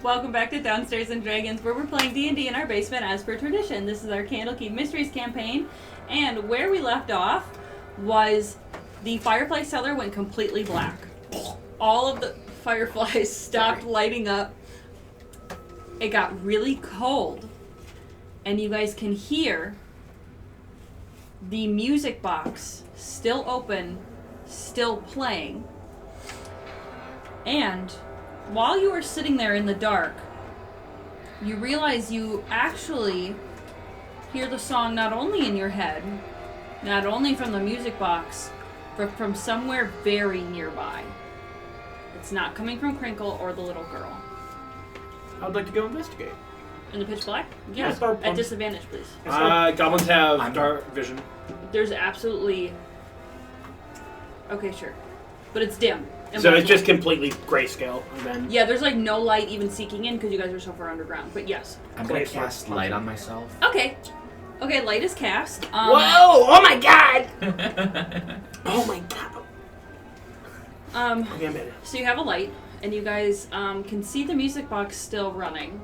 Welcome back to Downstairs and Dragons, where we're playing D&D in our basement as per tradition. This is our Candlekeep Mysteries campaign, and where we left off was the Firefly Cellar went completely black. All of the fireflies stopped lighting up. It got really cold, and you guys can hear the music box still open, still playing. And while you are sitting there in the dark, you realize you actually hear the song not only in your head, not only from the music box, but from somewhere very nearby. It's not coming from Crinkle or the little girl. I'd like to go investigate. In the pitch black? Yeah. At disadvantage, please. Goblins have dark vision. There's absolutely... Okay, sure. But it's dim. So it's just completely grayscale then? Yeah, there's like no light even seeking in because you guys are so far underground. But yes. I'm going to cast light on myself. Okay. Okay, light is cast. Whoa! Oh my god! Oh my god. Okay, so you have a light, and you guys can see the music box still running,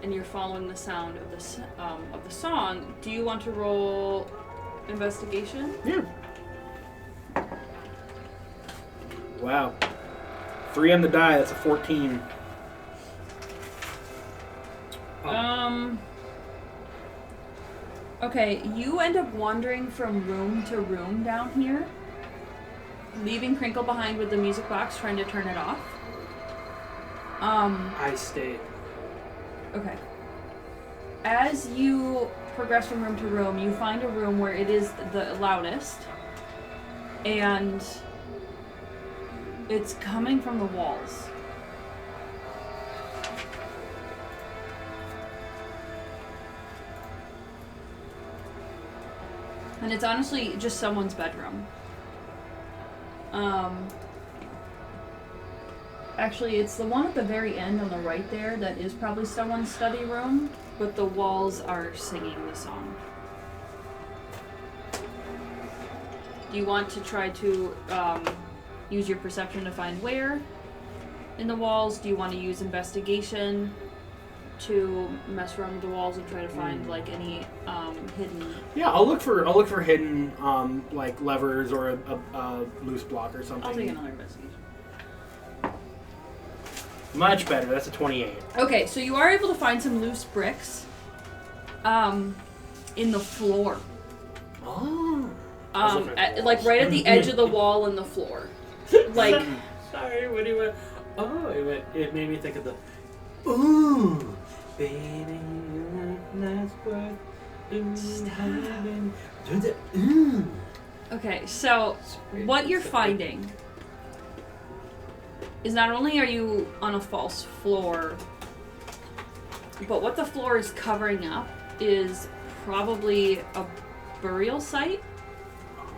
and you're following the sound of the song. Do you want to roll investigation? Yeah. Wow. 3 on the die, that's a 14. Okay, you end up wandering from room to room down here, leaving Crinkle behind with the music box, trying to turn it off. I stay. Okay. As you progress from room to room, you find a room where it is the loudest, and it's coming from the walls. And it's honestly just someone's bedroom. Actually, it's the one at the very end on the right there that is probably someone's study room, but the walls are singing the song. Do you want to try to use your perception to find where in the walls? Do you want to use investigation to mess around with the walls and try to find like any hidden? Yeah, I'll look for hidden like levers or a loose block or something. I'll take another investigation. Much better. That's a 28. Okay, so you are able to find some loose bricks in the floor. Oh. Like right at the edge of the wall and the floor. Like, Sorry, when you went, it made me think of the, ooh, baby, that's what, okay, so what you're finding is not only are you on a false floor, but what the floor is covering up is probably a burial site.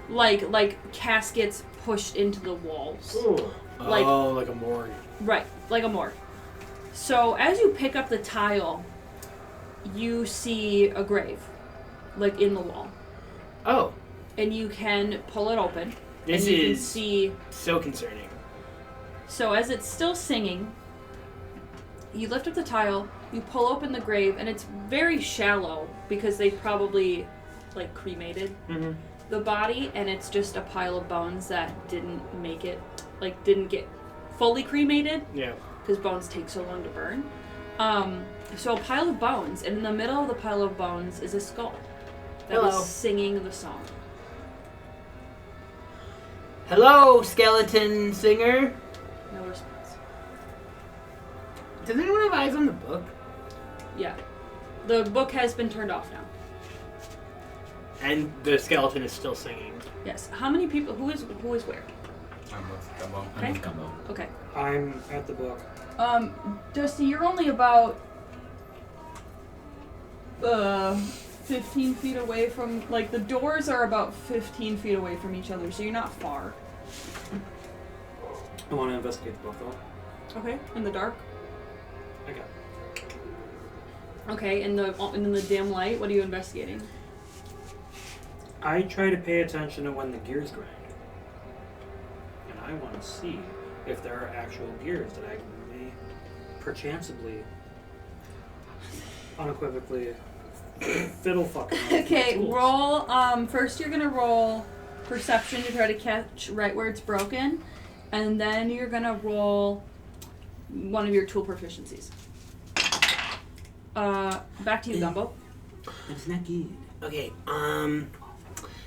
Like caskets pushed into the walls. Ooh. Like a morgue. Right, like a morgue. So as you pick up the tile, you see a grave, like in the wall. Oh. And you can pull it open. This and you is can see. So concerning. So as it's still singing, you lift up the tile, you pull open the grave, and it's very shallow because they probably like cremated the body, and it's just a pile of bones that didn't make it, like didn't get fully cremated. Yeah. Because bones take so long to burn. So a pile of bones, and in the middle of the pile of bones is a skull that is singing the song. Hello, skeleton singer. No response. Does anyone have eyes on the book? Yeah. The book has been turned off now. And the skeleton is still singing. Yes. How many people? Who is where? I'm with Gumbo. Okay. I'm with Gumbo. Okay. I'm at the book. Dusty, you're only about 15 feet away from, like, the doors are about 15 feet away from each other, so you're not far. I want to investigate the book though. Okay. In the dark. Okay. Okay. In the dim light, what are you investigating? I try to pay attention to when the gears grind. And I want to see if there are actual gears that I may perchancedly, unequivocally, fiddle fucking. Okay, roll. First you're gonna roll perception to try to catch right where it's broken, and then you're gonna roll one of your tool proficiencies. Back to you, Gumbo. It's not good. Okay,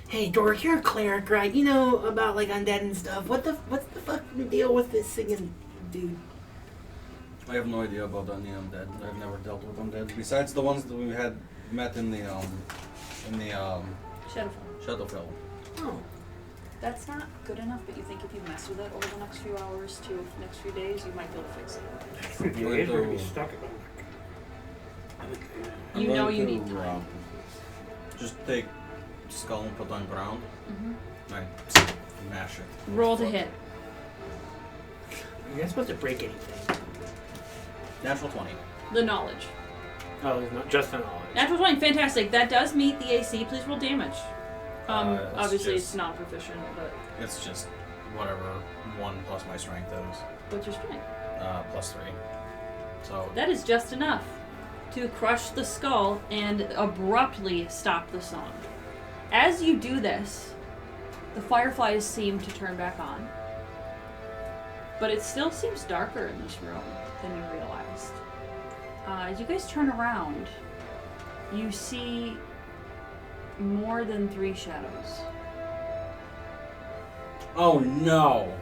hey, Dork, you're a cleric, right? You know about, like, undead and stuff. What's the fucking deal with this singing dude? I have no idea about any undead. I've never dealt with undead. Besides the ones that we had met in the Shadowfell. Oh. That's not good enough, but you think if you mess with it over the next few hours to next few days, you might be able to fix it. You're going going to to- be stuck at You know you need time. Just take skull and put on ground. Mm-hmm. Right. Mash it. Roll to hit. You're not supposed to break anything. Natural 20. The knowledge. Oh, it's not just an knowledge. Natural 20, fantastic. That does meet the AC. Please roll damage. It's Obviously just- it's not proficient, but It's just whatever 1 plus my strength is. what's your strength? Plus 3. So That is just enough to crush the skull and abruptly stop the song. As you do this, the fireflies seem to turn back on. But it still seems darker in this room than you realized. As you guys turn around, you see more than 3 shadows. Oh no!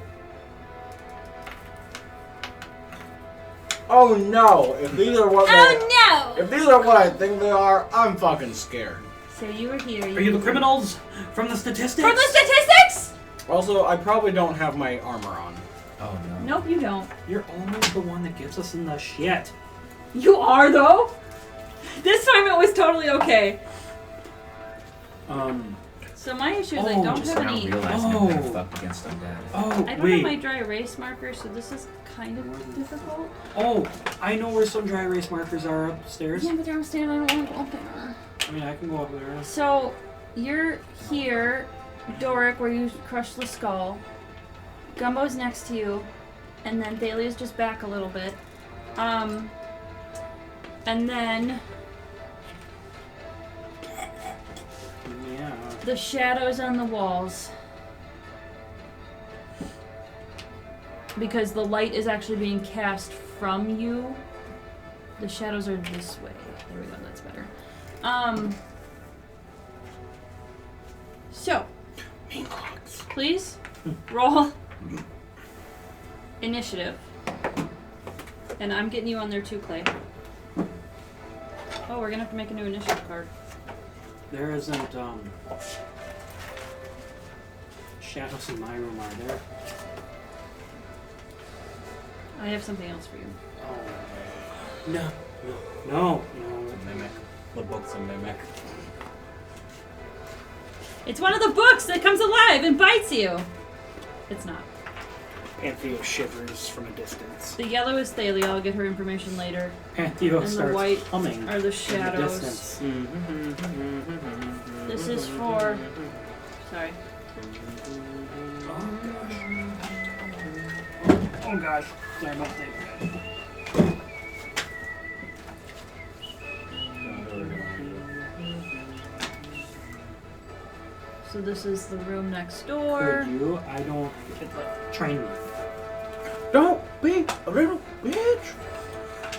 Oh no! If these are what Oh no! if these are what I think they are, I'm fucking scared. So you were here. Are you the criminals from the statistics? From the statistics? Also, I probably don't have my armor on. Oh no. Nope, you don't. You're always the one that gets us in the shit. You are though. This time it was totally okay. So my issue is I Oh, don't Just have now any. realizing Oh. I'm kind of fucked against undead. Oh, I don't wait. have my dry erase marker, so this is kind of difficult. Oh, I know where some dry erase markers are upstairs. Yeah, but they're upstairs. I don't want to go up there. I mean, I can go up there. So you're here, Doric, where you crushed the skull. Gumbo's next to you, and then Thalia's just back a little bit. And then Yeah. the shadows on the walls. Because the light is actually being cast from you. The shadows are this way. There we go, that's better. So, please roll initiative. And I'm getting you on there too, Clay. Oh, we're gonna have to make a new initiative card. There isn't, shadows in my room, are there? I have something else for you. Oh. No. No. Mimic. The book's a mimic. It's one of the books that comes alive and bites you. It's not. Antheo shivers from a distance. The yellow is Thalia. I'll get her information later. Pantheo And the starts white humming are the in the shadows. distance. This is for. Sorry. Oh gosh. Sorry about that. So this is the room next door. Could you? I don't. Train me. Don't be a little bitch.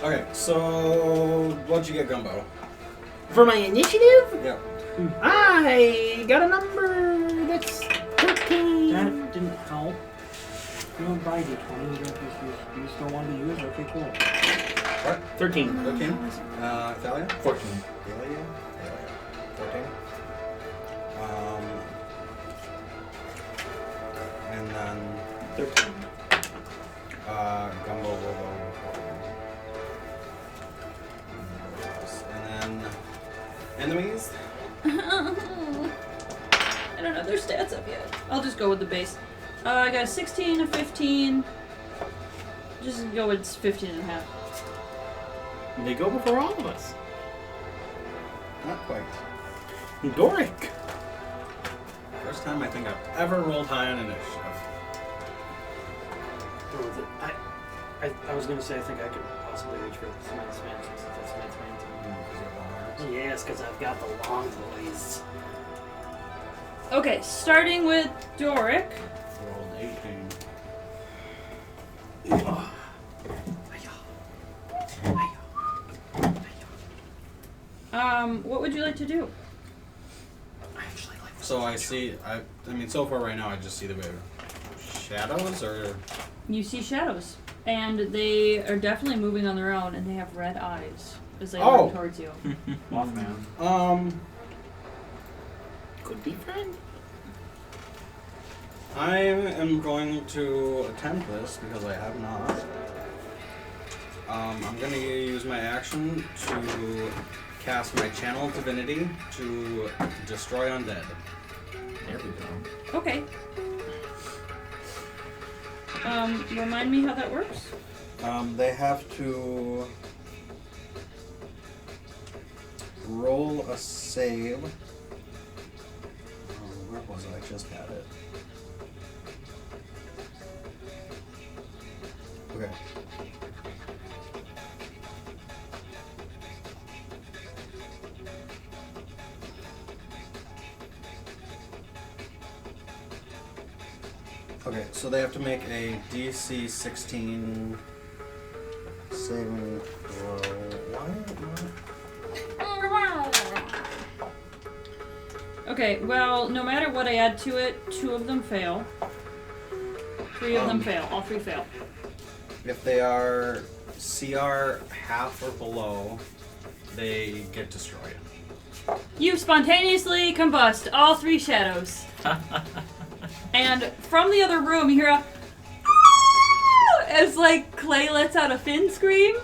Okay, so what'd you get, Gumbo? For my initiative, Yeah. I got a number that's 13. That didn't help. You don't buy D20. You just don't want to use it. Okay, cool. What? 13. 13? Thalia? 14. Thalia? 14. And then 13. Gumbo will go. And then enemies. I don't have their stats up yet. I'll just go with the base. I got a 16, a 15. Just go with 15 and a half. They go before all of us. Not quite. Doric. First time I think I've ever rolled high on initiative. What was it? I was gonna say I think I could possibly reach for the Smith's Man since that's Smith's Man. Yes, because I've got the long voice. Okay, starting with Doric. Rolled 18. What would you like to do? I actually like this. So I see, I mean, so far right now I just see the shadows, or? You see shadows, and they are definitely moving on their own, and they have red eyes as they Oh. run towards you. Mothman. Could be friend. I am going to attempt this because I have not. I'm going to use my action to cast my Channel Divinity to destroy undead. There we go. Okay. Remind me how that works? They have to roll a save. Where was it? I just had it. Okay. Okay, so they have to make a DC 16 saving throw. Okay, well, no matter what I add to it, 2 of them fail. 3 of them fail. All 3 fail. If they are CR half or below, they get destroyed. You spontaneously combust all 3 shadows. And from the other room, you hear a as like Clay lets out a Finn scream.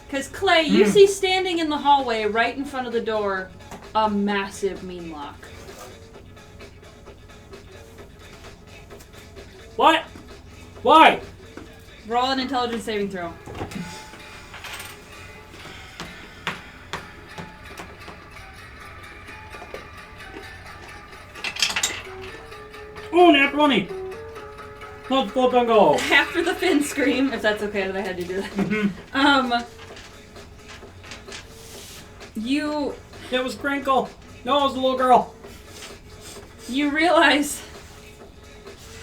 Because Clay, you see standing in the hallway right in front of the door a massive meanlock. What? Why? Roll an intelligence saving throw. Oh, nat 20! Not full go. After the Finn scream, if that's okay that I had to do that. You It was Crinkle. No, it was a little girl. you realize,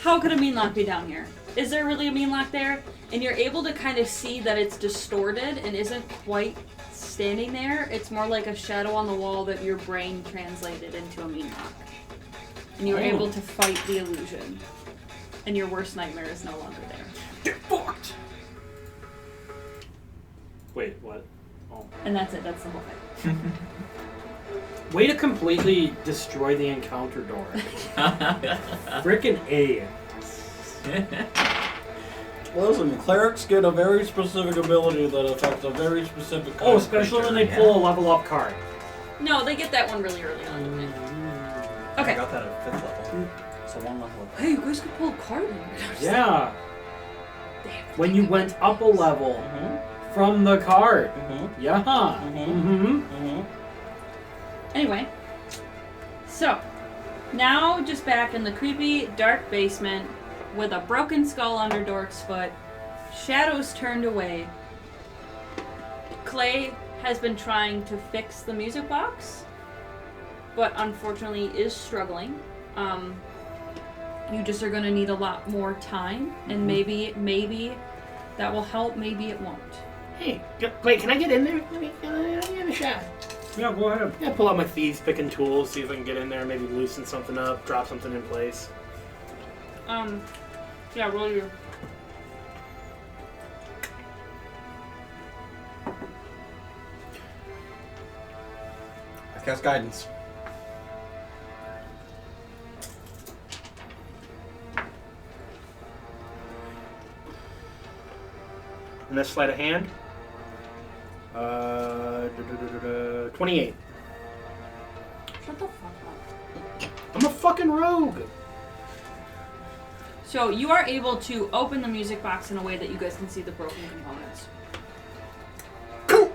how could a meanlock be down here? Is there really a meanlock there? And you're able to kind of see that it's distorted and isn't quite standing there. It's more like a shadow on the wall that your brain translated into a meanlock. And you're able to fight the illusion. And your worst nightmare is no longer there. Get fucked! Wait, what? Oh. And that's it. That's the whole thing. Way to completely destroy the encounter door. Frickin' A. Listen, clerics get a very specific ability that affects a very specific kind Oh, of especially when creature. they pull a level up card. No, they get that one really early on. don't they? Okay. I got that at 5th level. So 1 level up. Hey, you guys could pull a card in here. Yeah. Damn. When you went up a level from the card. Yeah. Anyway, so now just back in the creepy, dark basement with a broken skull under Dork's foot, shadows turned away. Clay has been trying to fix the music box, but unfortunately is struggling. You just are going to need a lot more time, and maybe that will help, maybe it won't. Hey, wait, can I get in there? Let me have a shot. Yeah, go ahead. Yeah, pull out my thieves picking tools, see if I can get in there, maybe loosen something up, drop something in place. Yeah, roll your... I cast guidance. And that's sleight of hand. 28. Shut the fuck up. I'm a fucking rogue. So you are able to open the music box in a way that you guys can see the broken components.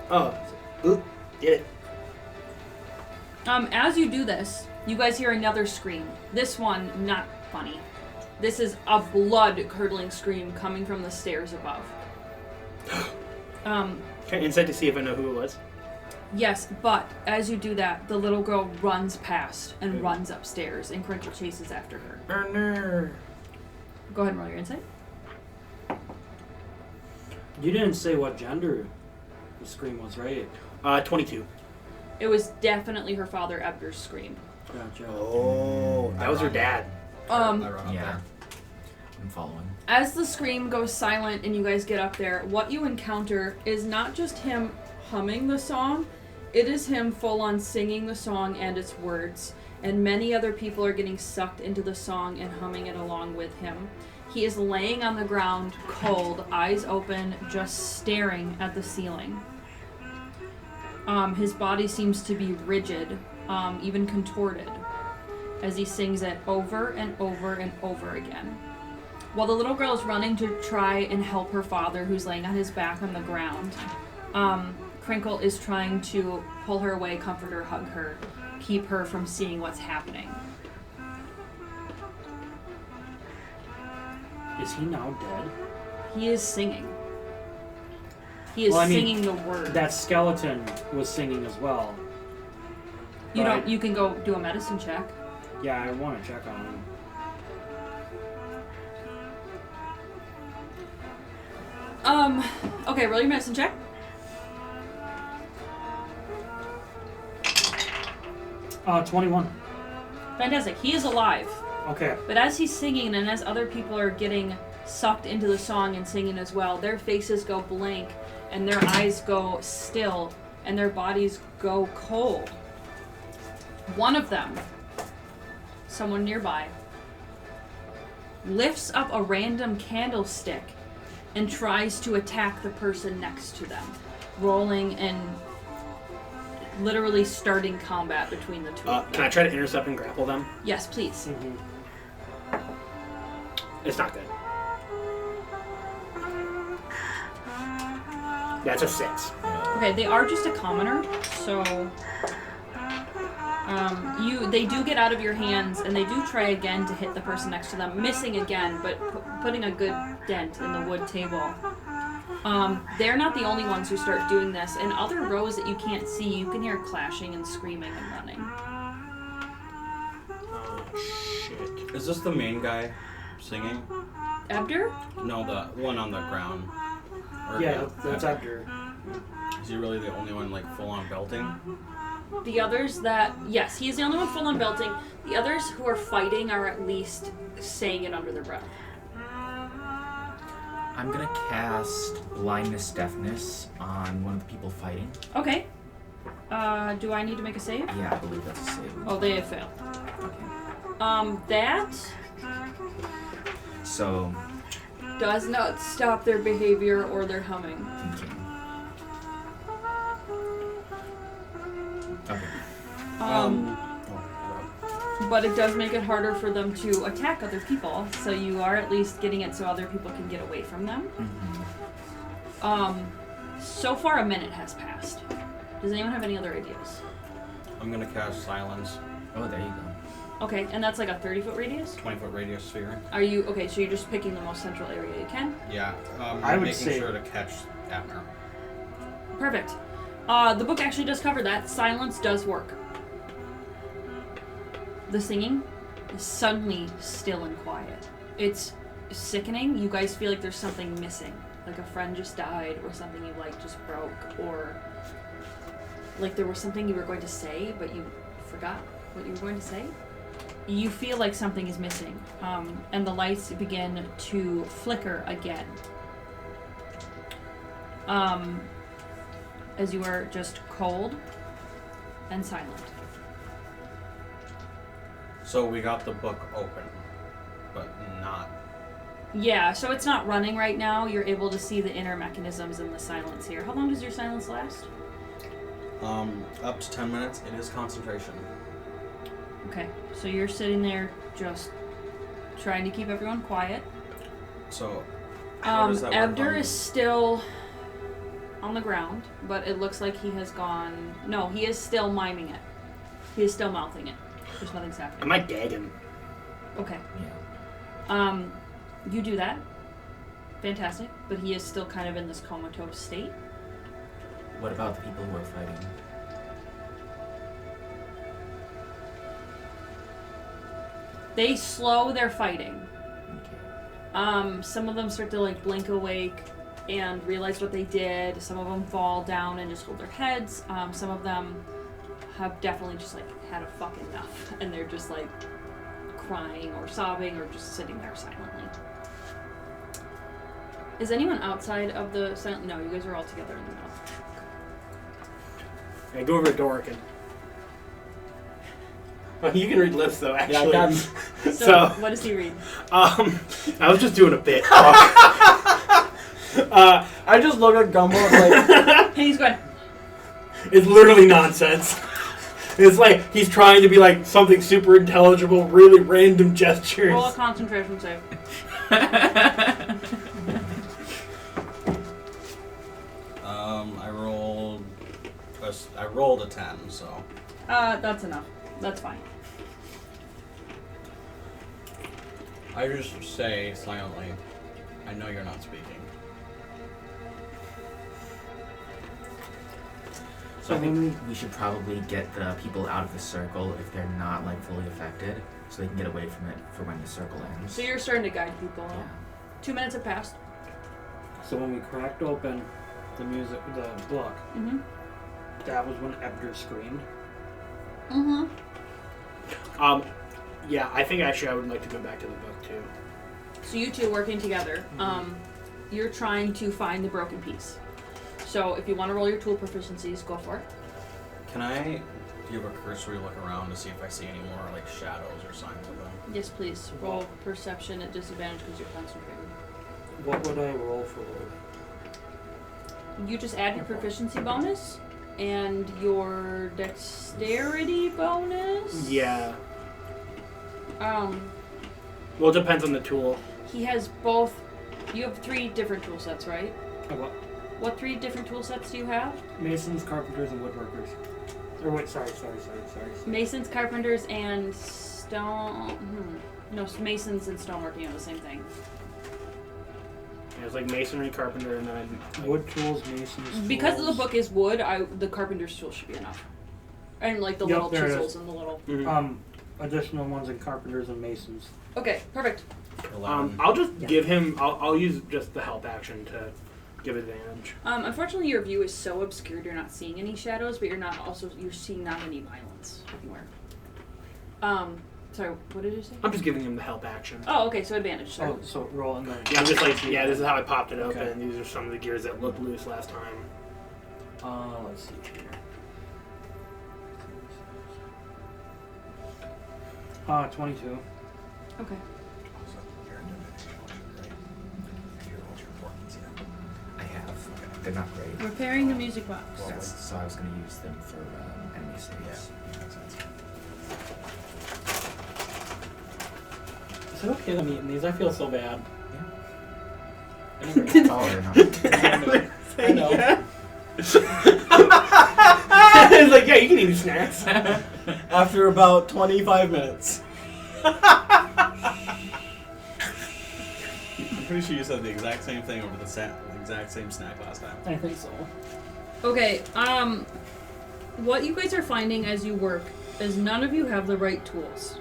Oh, did it. As you do this, you guys hear another scream. This one, not funny. This is a blood-curdling scream coming from the stairs above. Okay, insight to see if I know who it was. Yes, but as you do that, the little girl runs past and runs upstairs, and Crinkle chases after her. Erner. Go ahead and roll your insight. You didn't say what gender the scream was, right? 22. It was definitely her father, Ebder's scream. Gotcha. Oh, that was her dad. I run up Yeah. there. I'm following. As the scream goes silent and you guys get up there, what you encounter is not just him humming the song, it is him full on singing the song and its words. And many other people are getting sucked into the song and humming it along with him. He is laying on the ground, cold, eyes open, just staring at the ceiling. His body seems to be rigid, even contorted, as he sings it over and over and over again. While the little girl is running to try and help her father, who's laying on his back on the ground, Crinkle is trying to pull her away, comfort her, hug her, keep her from seeing what's happening. Is he now dead? He is singing. He is Well, I mean, singing the word. That skeleton was singing as well. You but don't. You can go do a medicine check. Yeah, I want to check on him. Okay, roll your medicine check. Uh, 21. Fantastic. He is alive. Okay. But as he's singing and as other people are getting sucked into the song and singing as well, their faces go blank and their eyes go still and their bodies go cold. One of them, someone nearby, lifts up a random candlestick and tries to attack the person next to them, rolling and literally starting combat between the two of them. Can I try to intercept and grapple them? Yes, please. It's not good. That's a 6. Okay, they are just a commoner, so they do get out of your hands and they do try again to hit the person next to them, missing again, but putting a good dent in the wood table. They're not the only ones who start doing this. In other rows that you can't see, you can hear clashing and screaming and running. Oh, shit. Is this the main guy singing? Ebder? No, the one on the ground. Or Yeah, that's after. Is he really the only one like full on belting? The others yes, he is the only one full on belting. The others who are fighting are at least saying it under their breath. I'm gonna cast blindness deafness on one of the people fighting. Okay. Do I need to make a save? Yeah, I believe that's a save. Oh, they have failed. Okay. That So, does not stop their behavior or their humming. okay. But it does make it harder for them to attack other people, so you are at least getting it so other people can get away from them. So far a minute has passed. Does anyone have any other ideas? I'm gonna cast silence. Oh, there you go. Okay, and that's like a 30-foot radius? 20-foot radius sphere. Are you, okay, so you're just picking the most central area you can? Yeah. I would making say- sure to catch Abner. Perfect. The book actually does cover that. Silence does work. The singing is suddenly still and quiet. It's sickening. You guys feel like there's something missing. Like a friend just died, or something you like just broke, or like there was something you were going to say, but you forgot what you were going to say. You feel like something is missing, and the lights begin to flicker again. As you are just cold and silent. So we got the book open, but not. Yeah, so it's not running right now. You're able to see the inner mechanisms in the silence here. How long does your silence last? Up to 10 minutes. It is concentration. Okay, so you're sitting there just trying to keep everyone quiet. So, how does that work Ebder on- is still on the ground, but it looks like he has gone... No, he is still miming it. He is still mouthing it. There's nothing's I happening. might gag him. Okay. Yeah. You do that. Fantastic. But he is still kind of in this comatose state. What about the people who are fighting? They slow their fighting. Okay. Some of them start to like blink awake and realize what they did. Some of them fall down and just hold their heads. Some of them have definitely just like had a fuck enough and they're just like crying or sobbing or just sitting there silently. Is anyone outside of the silent? No, you guys are all together in the middle. I go over to Dorican. Well, you can read lips though, actually. Yeah, I can. So what does he read? I was just doing a bit. I just look at Gumbo and And he's going, It's literally nonsense. It's like he's trying to be like something super intelligible, really random gestures. roll a concentration save. I rolled a 10, so. That's enough. That's fine. I just say silently, I know you're not speaking. So I think we should probably get the people out of the circle if they're not like fully affected, so they can get away from it for when the circle ends. So you're starting to guide people. Yeah. 2 minutes have passed. So when we cracked open the book, Mm-hmm. that was when Ebder screamed. Mm-hmm. Yeah, I think actually I would like to go back to the book too. So you two working together, you're trying to find the broken piece. So if you want to roll your tool proficiencies, go for it. Can I give a cursory look around to see if I see any more like shadows or signs of them? Yes, please. Roll perception at disadvantage because you're concentrating. What would I roll for? You just add your proficiency bonus and your dexterity bonus. Yeah. Well, it depends on the tool. he has both. You have 3 different tool sets, right? What? What 3 different tool sets do you have? Masons, carpenters, and woodworkers. Or wait, sorry. Masons, carpenters, and stone. No, masons and stoneworking are the same thing. It was like masonry, carpenter, and then Wood tools, masons. Because tools. the book is wood, the carpenter's tool should be enough. And like the Yep, little there it chisels is. and the little. Additional ones in carpenters and masons. Okay, perfect. 11. I'll just give him. I'll use just the help action to give advantage. Unfortunately, your view is so obscured you're not seeing any shadows, but you're seeing not any violence anywhere. Sorry, what did you say? I'm just giving him the help action. Oh, okay, so advantage. Sorry. Oh, so roll and then. Yeah, I'm just like, yeah, this is how I popped it open. Okay. These are some of the gears that looked loose last time. Let's see here. 22. Okay. I have. They're not great. Repairing the music box. So I was going to use them for enemy saves. Is it okay that I'm eating these? I feel so bad. Oh, they're not. I know. It's like, yeah, you can eat these snacks. After about 25 minutes. I'm pretty sure you said the exact same thing over the exact same snack last time. I think so. Okay, what you guys are finding as you work is none of you have the right tools.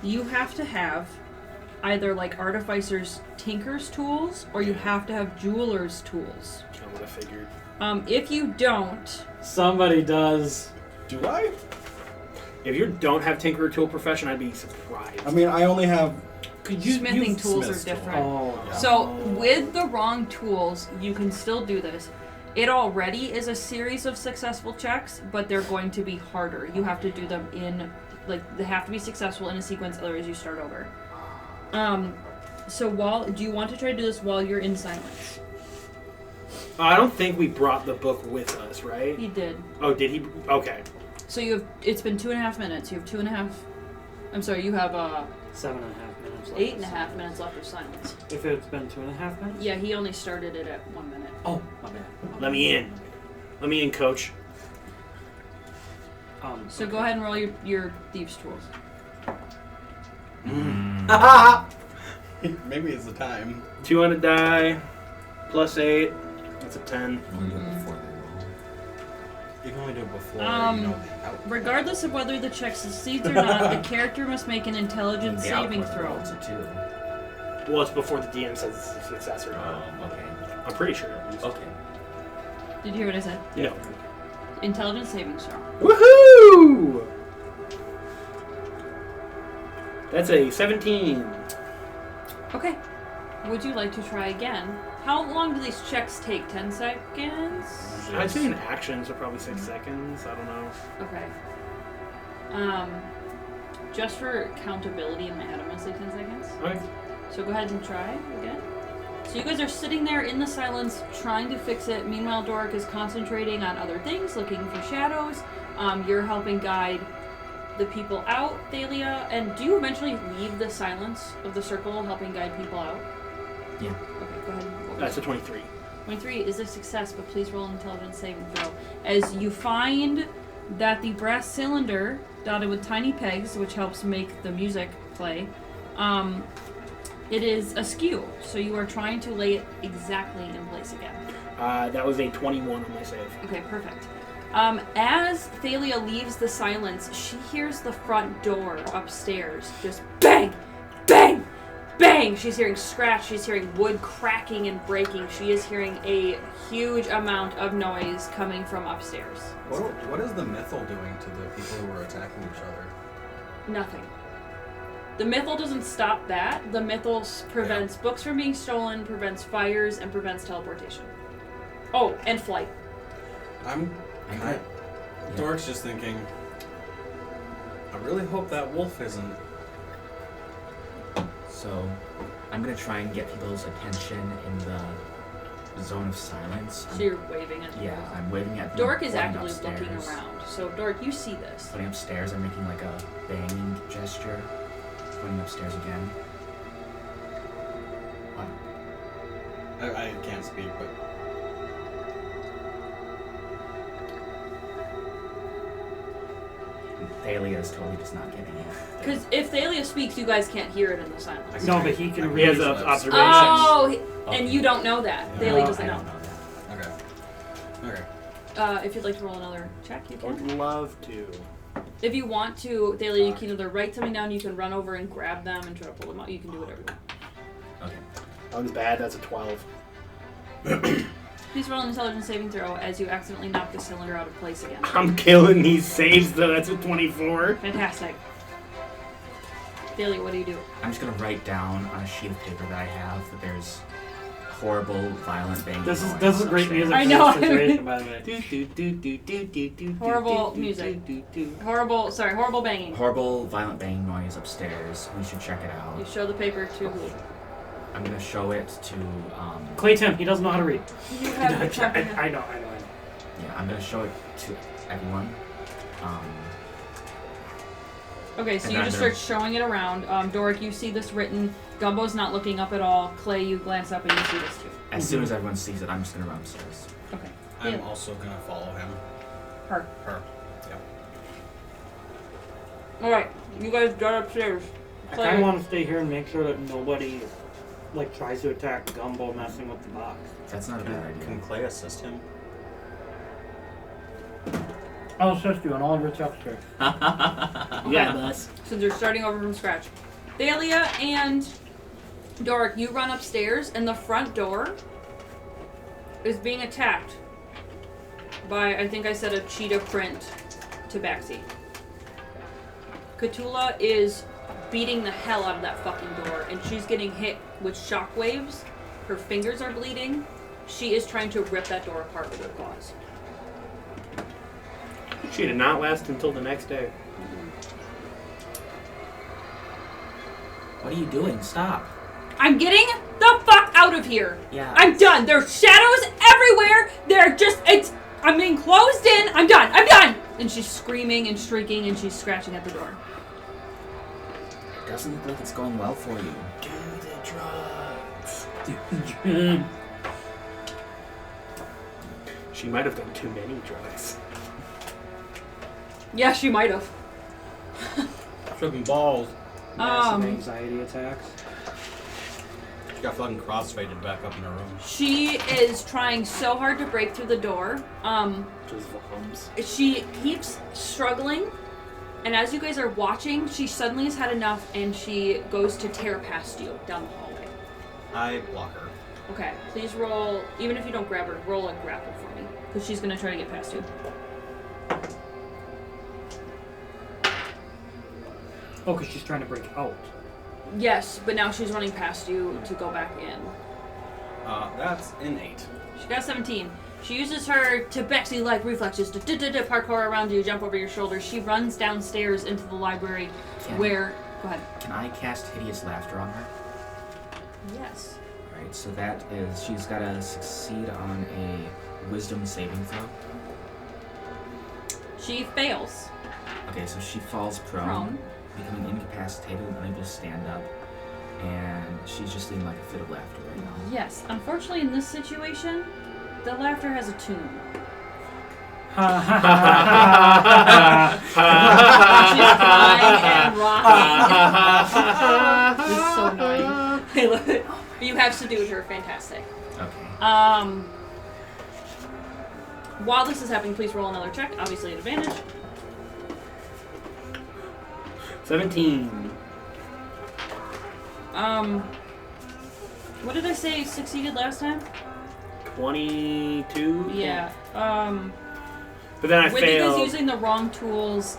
You have to have either like artificer's tinker's tools or you have to have jeweler's tools. That's what I figured. If you don't, Somebody does. Do I? If you don't have tinker or tool profession, I'd be surprised. I mean, I only have. smithing tools are Smith's different. Oh. Yeah. So with the wrong tools, you can still do this. It already is a series of successful checks, but they're going to be harder. You have to do them they have to be successful in a sequence, otherwise you start over. So do you want to try to do this while you're in silence? I don't think we brought the book with us, right? He did. Oh, did he? Okay. So it's been 2.5 minutes. You have 2.5. I'm sorry. You have 7.5 minutes left. 8.5 minutes left of silence. If it's been 2.5 minutes? Yeah, he only started it at 1 minute. Oh, my bad. Let me in. Let me in, coach. So go ahead and roll your thieves' tools. Maybe it's the time. 2 on a die, plus 8. That's a 10. You want to do it before they roll. You can only do it before Um, you know the outcome. Regardless of whether the check succeeds or not, the character must make an intelligence The saving output throw. rolls a 2. Well, it's before the DM says it's a success or not. Okay. I'm pretty sure. At least. Okay. Did you hear what I said? No. Intelligence saving throw. Woohoo! That's a 17. Okay. Would you like to try again? How long do these checks take? 10 seconds? I'd say in action, so probably 6 seconds. I don't know. Okay. Just for countability in my head, I'm gonna say 10 seconds. Okay. So go ahead and try again. So you guys are sitting there in the silence trying to fix it. Meanwhile, Doric is concentrating on other things, looking for shadows. You're helping guide the people out, Thalia. And do you eventually leave the silence of the circle, helping guide people out? Yeah. Okay, go ahead. What was That's a it? 23. 23 is a success, but please roll an intelligence saving throw. As you find that the brass cylinder, dotted with tiny pegs, which helps make the music play, it is askew. So you are trying to lay it exactly in place again. That was a 21 on my save. Okay, perfect. As Thalia leaves the silence, she hears the front door upstairs just bang, bang, bang. She's hearing scratch. She's hearing wood cracking and breaking. She is hearing a huge amount of noise coming from upstairs. What is the mythal doing to the people who are attacking each other? Nothing. The mythal doesn't stop that. The mythal prevents books from being stolen, prevents fires, and prevents teleportation. Oh, and flight. Dork's just thinking, I really hope that wolf isn't. So, I'm gonna try and get people's attention in the zone of silence. So you're waving at Yeah, I'm waving at them. Dork is pointing actively upstairs. looking around. So, Dork, you see this. Pointing upstairs, I'm making like a banging gesture. Pointing upstairs again. What? I can't speak, but Thalia is totally just not getting it. Because if Thalia speaks, you guys can't hear it in the silence. No, but he can I read his can use observations. Oh, and Okay. you don't know that. Yeah. Thalia No, doesn't I know. don't know that. okay. Okay. If you'd like to roll another check, you I would can. love to. If you want to, Thalia, you can either write something down, you can run over and grab them and try to pull them out. You can do whatever you want. Okay. That was bad. That's a 12. Please roll an intelligence saving throw as you accidentally knock the cylinder out of place again. I'm killing these saves, though. That's a 24. Fantastic. Thalia, what do you do? I'm just gonna write down on a sheet of paper that I have that there's horrible, violent banging This noise is great upstairs. music. I for know. this situation, by the way. Horrible music. Horrible banging. Horrible, violent banging noise upstairs. We should check it out. You show the paper to who? I'm gonna show it to, Clayton, he doesn't know how to read. You have the I company. know. yeah, I'm gonna show it to everyone. Okay, so And you then just I'm start showing it around. Doric, you see this written. Gumbo's not looking up at all. Clay, you glance up and you see this too. As soon as everyone sees it, I'm just gonna run upstairs. Okay. I'm Yeah. also gonna follow him. Her. Her. Yep. Alright, you guys go upstairs. I kind of want to stay here and make sure that nobody like tries to attack Gumbo messing with the box. That's not a bad Can idea. Clay assist him? I'll assist you on all of your checks here. Yeah, boss. Since they're starting over from scratch. Thalia and Doric, you run upstairs and the front door is being attacked by, I think I said, a cheetah print tabaxi. Cthulhu is beating the hell out of that fucking door and she's getting hit with shockwaves. Her fingers are bleeding. She is trying to rip that door apart with her claws. She did not last until the next day. What are you doing? Stop. I'm getting the fuck out of here. Yeah. I'm done. There's shadows everywhere. I'm being closed in. I'm done. And she's screaming and shrieking and she's scratching at the door. It doesn't look like it's going well for you. Do the drugs. She might have done too many drugs. Yeah, she might have. Tripping balls. Massive anxiety attacks. got fucking crossfaded back up in her room. She is trying so hard to break through the door. Just the humps. She keeps struggling, and as you guys are watching, she suddenly has had enough, and she goes to tear past you down the hallway. I block her. Okay, please roll, even if you don't grab her, roll a grapple for me, because she's going to try to get past you. Oh, because she's trying to break out. Yes, but now she's running past you to go back in. That's an 8. She got 17. She uses her tabaxi-like reflexes to parkour around you, jump over your shoulders. She runs downstairs into the library where... Go ahead. Can I cast Hideous Laughter on her? Yes. Alright, so that is... She's got to succeed on a Wisdom saving throw. She fails. Okay, so she falls prone, becoming incapacitated and unable to stand up. And she's just in like a fit of laughter right now. Yes. Unfortunately, in this situation, the laughter has a tune. She's crying and rocking. This is so annoying. I love it. You have subdued her. Fantastic. Okay. While this is happening, please roll another check. Obviously, at advantage. 17. What did I say succeeded last time? 22? Yeah. But then I With you guys failed. using the wrong tools,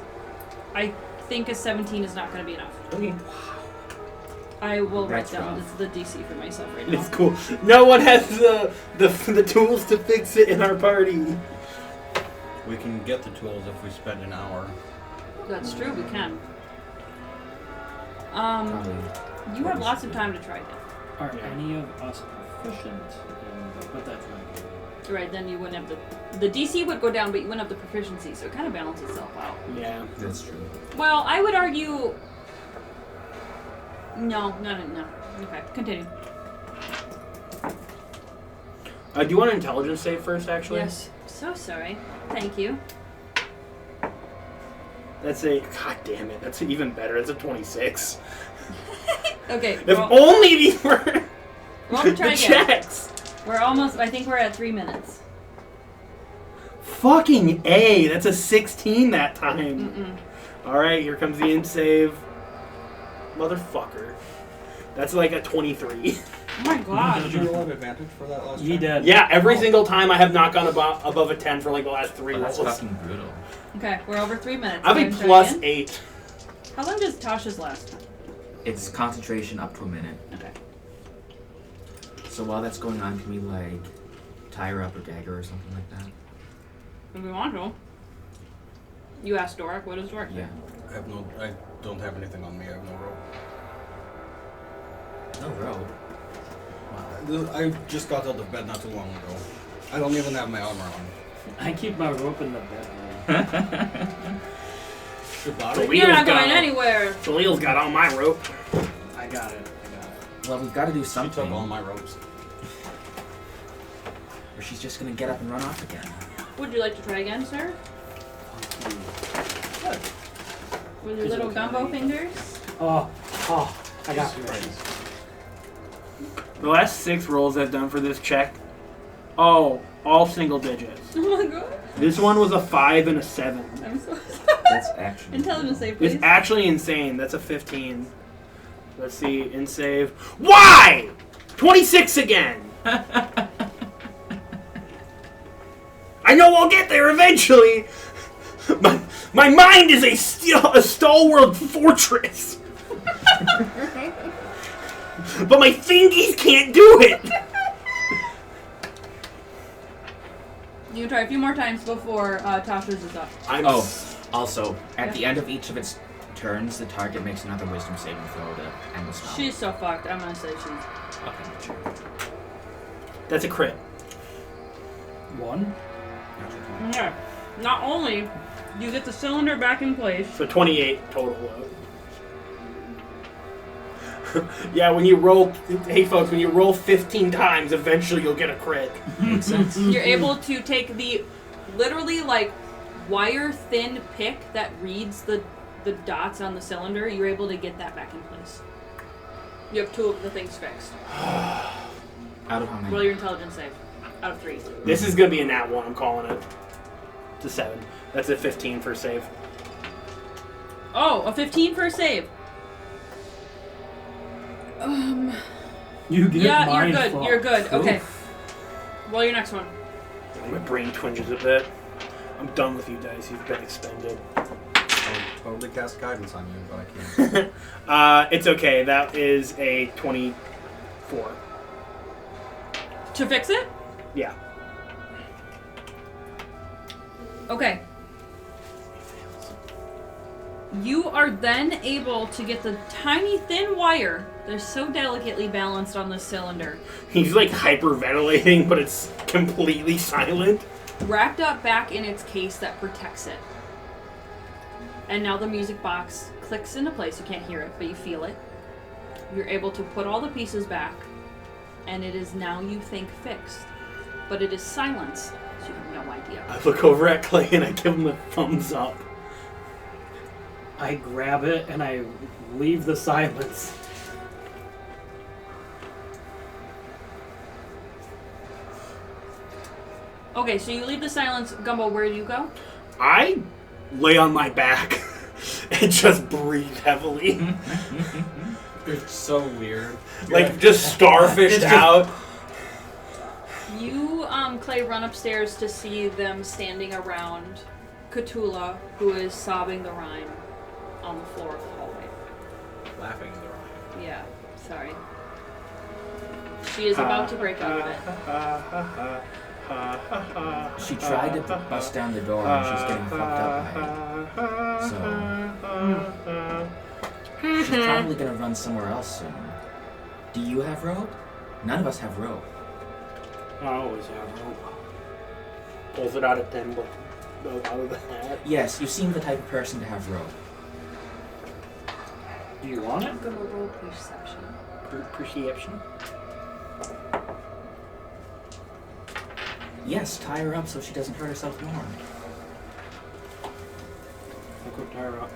I think a 17 is not going to be enough. Okay. I will write That's down rough. the DC for myself right now. It's cool. No one has the tools to fix it in our party. We can get the tools if we spend an hour. That's true, we can. Probably. You have lots of time to try it. Are any of us proficient but that's not good. Right, then you wouldn't have the DC would go down, but you wouldn't have the proficiency, so it kind of balances itself out. Yeah. That's true. Well, I would argue... No. Okay, continue. Do you want an intelligence save first, actually? Yes. So sorry. Thank you. That's a... God damn it. That's even better. That's a 26. Okay, If only these were we'll try the again. checks. We're almost... I think we're at 3 minutes. Fucking A. That's a 16 that time. Mm-mm. Alright, here comes the in save. Motherfucker. That's like a 23. Oh my god. Did you roll an advantage for that last He time? did. Yeah, every single time I have not gone above a 10 for like the last 3 Oh, that's rolls. fucking brutal. Okay, we're over 3 minutes. I'll Go be ahead and try plus again. 8. How long does Tasha's last? It's concentration up to a minute. Okay. So while that's going on, can we like tie her up or gag her or something like that? If we want to. You asked Doric. What does Doric do? Yeah. I don't have anything on me. I have no rope. No rope. I just got out of bed not too long ago. I don't even have my armor on. I keep my rope in the bedroom. Your The body? wheel- You're not got going it. anywhere. Khalil's got all my rope. I got it. Well, we've got to do She something. took all my ropes. Or she's just gonna get up and run off again. Would you like to try again, sir? Good. With your little gumbo fingers? Oh, I got you. The last 6 rolls I've done for this check, all single digits. Oh my god. This one was a 5 and a 7. I'm so sorry. That's actually. Intelligence save, please. It's actually insane. That's a 15. Let's see, in save. Why? 26 again! I know I'll get there eventually! My mind is a stalwart fortress! But my fingies can't do it! You can try a few more times before Tasha's is up. Oh, also, at the end of each of its turns, the target makes another wisdom saving throw to end the spell. She's so fucked. I'm gonna say she's... Okay, sure. That's a crit. 1. Okay. Not only do you get the cylinder back in place, So 28 total. Yeah, when you roll... Hey folks, when you roll 15 times, eventually you'll get a crit. Makes sense. you're able to take the literally like wire-thin pick that reads the dots on the cylinder. You're able to get that back in place. You have 2 of the things fixed. Out of how many? Roll your intelligence save. Out of 3. This is gonna be a nat 1, I'm calling it. It's a 7. That's a 15 for save. Oh, a 15 for a save. You get Yeah, you're mind good. fucked. You're good. Okay. Oof. Roll your next one. My brain twinges a bit. I'm done with you dice. You've been expended. I would totally cast guidance on you, but I can't. It's okay. That is a 24. To fix it? Yeah. Okay. You are then able to get the tiny thin wire. They're so delicately balanced on this cylinder. He's like hyperventilating, but it's completely silent. Wrapped up back in its case that protects it. And now the music box clicks into place. You can't hear it, but you feel it. You're able to put all the pieces back, and it is now, you think, fixed. But it is silenced, so you have no idea. I look over at Clay and I give him a thumbs up. I grab it and I leave the silence. Okay, so you leave the silence. Gumbo, where do you go? I lay on my back and just breathe heavily. It's so weird. Like, just starfished out. You, Clay, run upstairs to see them standing around Cthulhu, who is sobbing the rhyme on the floor of the hallway. Laughing in the rhyme. Yeah, sorry. She is about to break out of it. She tried to bust down the door and she's getting fucked up by it. So she's probably gonna run somewhere else soon. Do you have rope? None of us have rope. I always have hope. Pulls it out of thimble. Out of the hat. Yes, you seem the type of person to have rope. Do you want it? I'm gonna roll perception. Perception. Yes, tie her up so she doesn't hurt herself more. I'll go tie her up.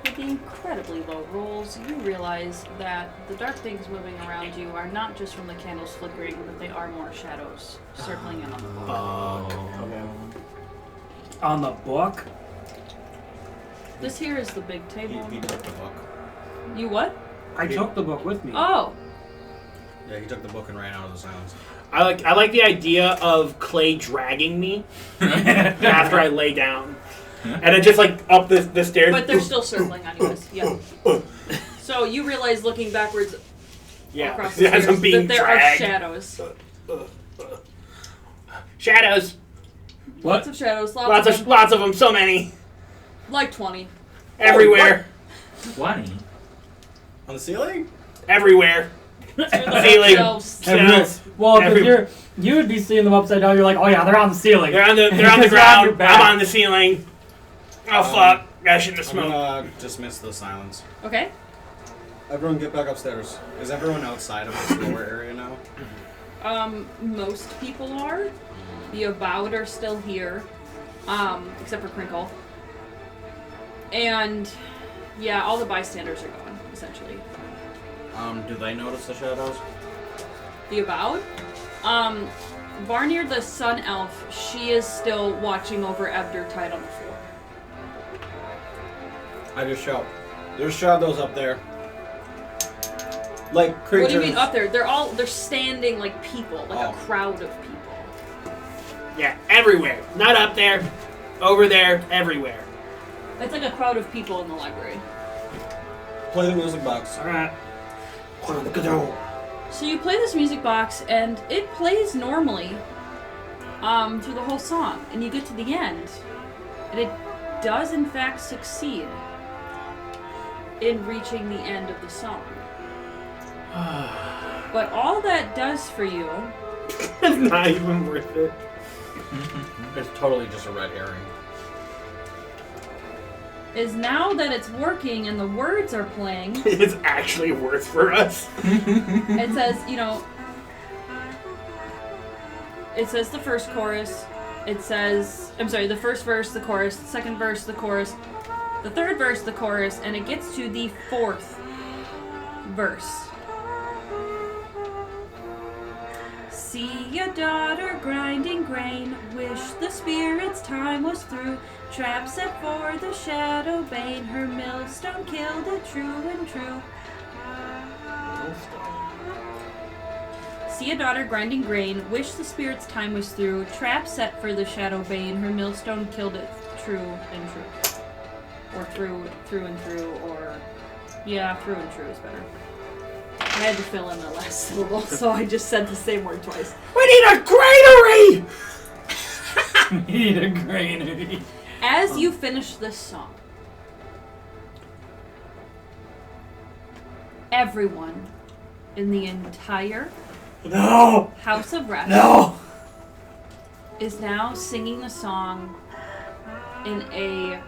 With the incredibly low rolls, you realize that the dark things moving around you are not just from the candles flickering, but they are more shadows circling in on the book. Okay. On the book? This here is the big table. He took the book. You what? I took the book with me. Oh! Yeah, he took the book and ran out of the silence. I like the idea of Clay dragging me after I lay down. And then just like up the stairs. But they're still circling on you. Yeah. So you realize looking backwards across the as stairs I'm being that there dragged. are shadows. Shadows. What? Lots of shadows. Lots of them. So many. Like 20. Everywhere. 20? On the ceiling? Everywhere. Through the Ceiling. shelves. Shelves. Well, because Every- you would be seeing them upside down. You're like, oh yeah, they're on the ceiling. They're on the Because you're on your ground. back. I'm on the ceiling. Oh fuck! I shouldn't have I'm smoked. gonna dismiss the silence. Okay. Everyone get back upstairs. Is everyone outside of this lower area now? Most people are. The avowed are still here. Except for Crinkle. And, yeah, all the bystanders are gone, essentially. Do they notice the shadows? The avowed? Barnier, the sun elf, she is still watching over Ebder tied on the floor. I just shout. There's shadows up there. Like creatures. What do you mean up there? They're standing like people, like a crowd of people. Yeah, everywhere. Not up there. Over there. Everywhere. It's like a crowd of people in the library. Play the music box. All right. So you play this music box, and it plays normally through the whole song. And you get to the end, and it does in fact succeed in reaching the end of the song. But all that does for you It's not even worth it. It's totally just a red herring. is now that it's working and the words are playing, It's actually worth for us. it says, it says the first chorus, the first verse, the chorus, the second verse, the chorus, the third verse, the chorus, and it gets to the fourth verse. See your daughter grinding grain, wish the spirit's time was through. Trap set for the shadow bane, her millstone killed it true and true. See a daughter grinding grain, wish the spirit's time was through. Trap set for the shadow bane, her millstone killed it true and true. Or through and through, or yeah, through and true is better. I had to fill in the last syllable, so I just said the same word twice. We need a granary! We need a granary. As you finish this song, everyone in the entire No! House of Rest No! is now singing the song in a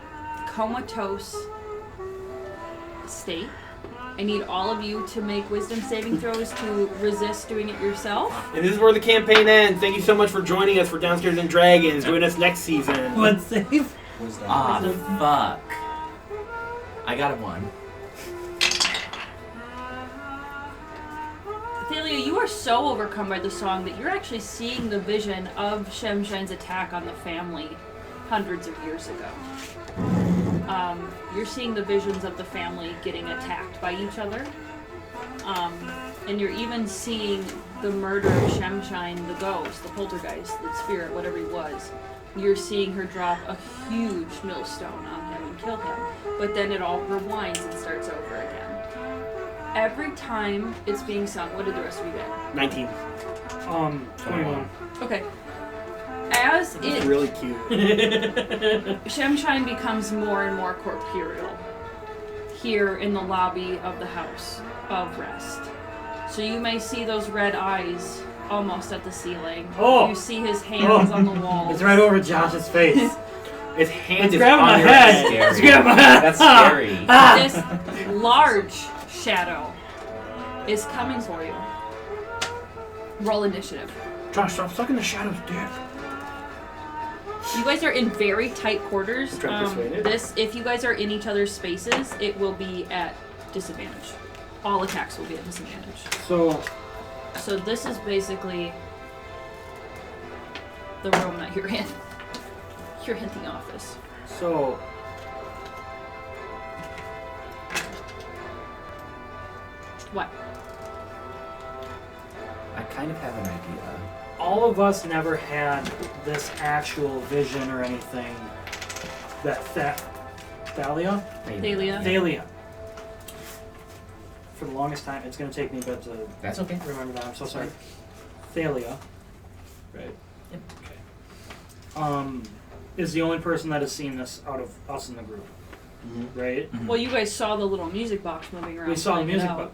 comatose state. I need all of you to make wisdom saving throws to resist doing it yourself. And this is where the campaign ends. Thank you so much for joining us for Downstairs and Dragons. Join us next season. One save. Wisdom. Ah, fuck. I got a 1. Thalia, you are so overcome by the song that you're actually seeing the vision of Shemshine's attack on the family hundreds of years ago. You're seeing the visions of the family getting attacked by each other. And you're even seeing the murder of Shemshine, the ghost, the poltergeist, the spirit, whatever he was. You're seeing her drop a huge millstone on him and kill him. But then it all rewinds and starts over again. Every time it's being sung, what did the rest of you get? 19. 21. Okay. As It's it really cute. Shemshine becomes more and more corporeal here in the lobby of the House of Rest. So you may see those red eyes almost at the ceiling. Oh. You see his hands on the wall. It's right over Josh's face. His hand It's is grabbing on my your head. head. It's grabbing my head. That's scary. This large shadow is coming for you. Roll initiative. Josh, stop sucking the shadow's dick. You guys are in very tight quarters. Try to persuade it. If you guys are in each other's spaces, it will be at disadvantage. All attacks will be at disadvantage. So, So this is basically the room that you're in. You're in the office. so What? I kind of have an idea. all of us never had this actual vision or anything that Thalia? Thalia. Thalia. For the longest time, it's going to take me a bit to That's okay. remember that. I'm so sorry. Thalia. Right. Is the only person that has seen this out of us in the group, right? Well, you guys saw the little music box moving around. We saw the playing it music out. box.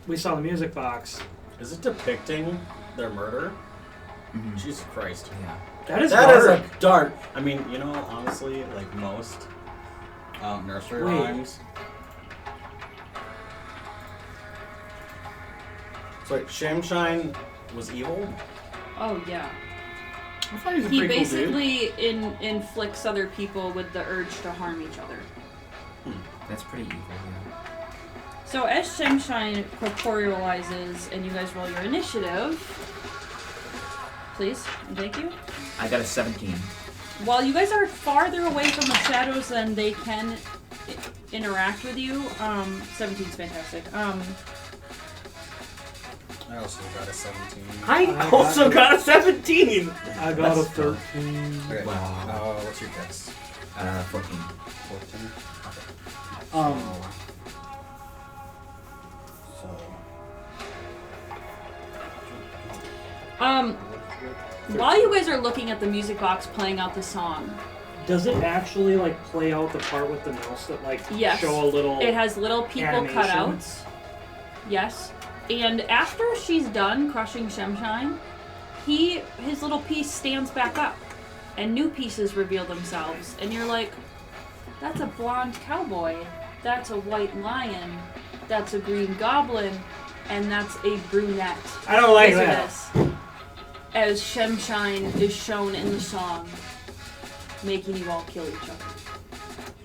We saw the music box. Is it depicting their murder? Jesus Christ. Yeah. That is That is dark. a dark. I mean, you know, honestly, like most nursery Wait. rhymes. So, like, Shemshine was evil? Oh yeah. I thought he was a He pretty cool dude. basically inflicts other people with the urge to harm each other. That's pretty evil, yeah. So as Shemshine corporealizes and you guys roll your initiative, please, and thank you. I got a 17. While you guys are farther away from the shadows than they can interact with you, 17's fantastic. I also got a 17. I also got a 17! I got a That's 13. Okay. Wow. What's your guess? 14. 14? So. While you guys are looking at the music box playing out the song, Does it actually like play out the part with the mouse that like Yes. show a little? it has little people Animation. cutouts. Yes. And after she's done crushing Shemshine, his little piece stands back up and new pieces reveal themselves. And you're like, that's a blonde cowboy, that's a white lion, that's a green goblin, and that's a brunette. I don't like Listen to that. this. As Shemshine is shown in the song, making you all kill each other.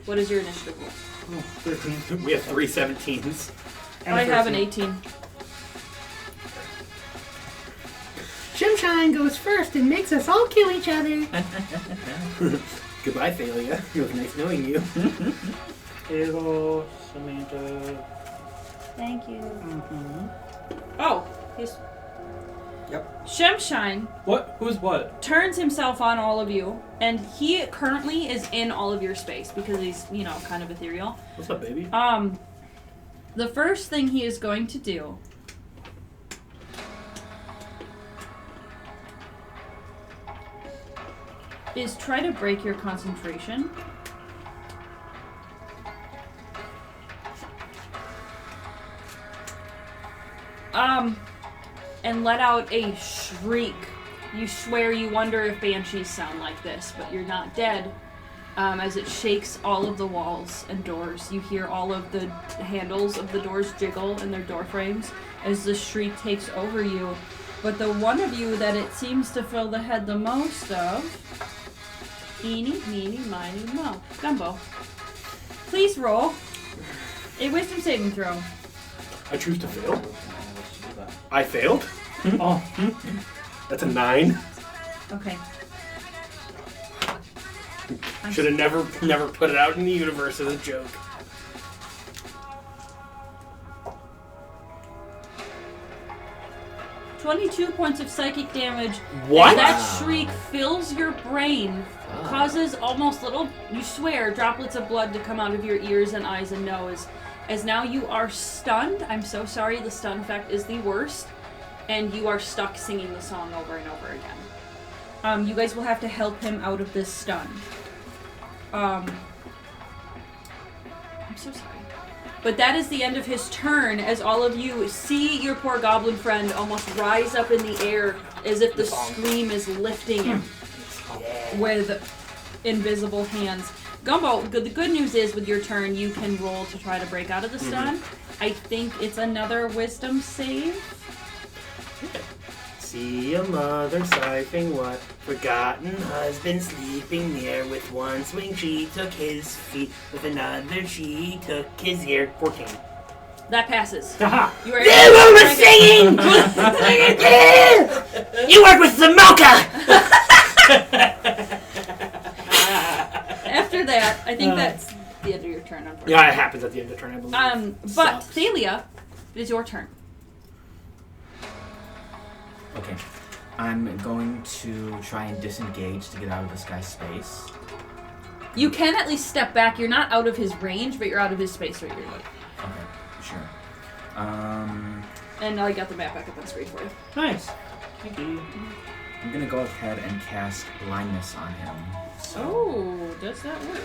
What is your initiative roll? Oh, 13. We have 3 17s. And a I have an 13. 18. Shemshine goes first and makes us all kill each other. Goodbye, Thalia. It was nice knowing you. Hello, Samantha. Thank you. Mm-hmm. Oh, he's. Yep. Shemshine What? Who's what? turns himself on all of you, and he currently is in all of your space because he's, you know, kind of ethereal. What's up, baby? The first thing he is going to do is try to break your concentration. And let out a shriek. You swear you wonder if banshees sound like this, but you're not dead. As it shakes all of the walls and doors. You hear all of the handles of the doors jiggle in their door frames as the shriek takes over you. But the one of you that it seems to fill the head the most of, eeny, meeny, miny, mo. Gumbo. Please roll a wisdom saving throw. I choose to fail. I failed? Oh. That's a 9. Okay. Should have never put it out in the universe as a joke. $22 points of psychic damage. What? And that shriek fills your brain, causes almost little, you swear, droplets of blood to come out of your ears and eyes and nose. As now you are stunned. I'm so sorry, the stun effect is the worst. And you are stuck singing the song over and over again. You guys will have to help him out of this stun. I'm so sorry. But that is the end of his turn, as all of you see your poor goblin friend almost rise up in the air as if the scream is lifting him with invisible hands. Gumbo, the good news is with your turn, you can roll to try to break out of the stun. I think it's another wisdom save. See a mother siping what forgotten husband sleeping near. With one swing she took his feet, with another she took his ear. 14. That passes. Haha! You are singing! You work with the mocha! After that, I think that's the end of your turn, unfortunately. Yeah, it happens at the end of the turn, I believe. But Sucks. Thalia, it is your turn. Okay. I'm going to try and disengage to get out of this guy's space. You can at least step back. You're not out of his range, but you're out of his space regularly. Okay, sure. And I got the map back up on screen for you. Nice. Thank you. I'm gonna go ahead and cast blindness on him. So Oh, does that work?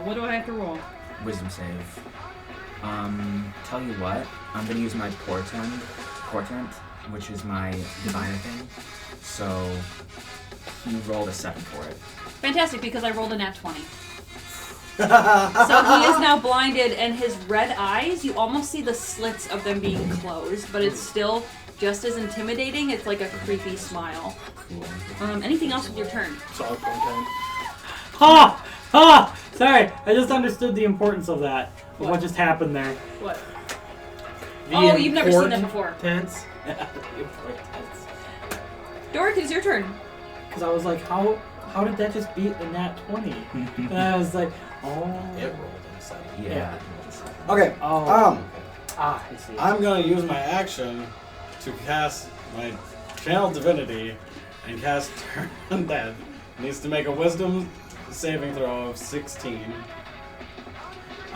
What do I have to roll? wisdom save. Tell you what, I'm gonna use my portent, which is my diviner thing. So he rolled a 7 for it. Fantastic, because I rolled a nat 20. So he is now blinded, and his red eyes, you almost see the slits of them being closed, but it's still just as intimidating. It's like a creepy smile. Cool. Anything else with your turn? Solid point time. Ha! Ha! Sorry, I just understood the importance of that. Of What? what just happened there. What? The Oh, you've never seen that before. Tense. Doric, it's your turn. Because I was like, how did that just beat the nat 20? And I was like, oh. It rolled inside. Yeah. Okay. Oh. I see. I'm gonna use my action to cast my channel divinity and cast Turn Undead. Needs to make a wisdom saving throw of 16.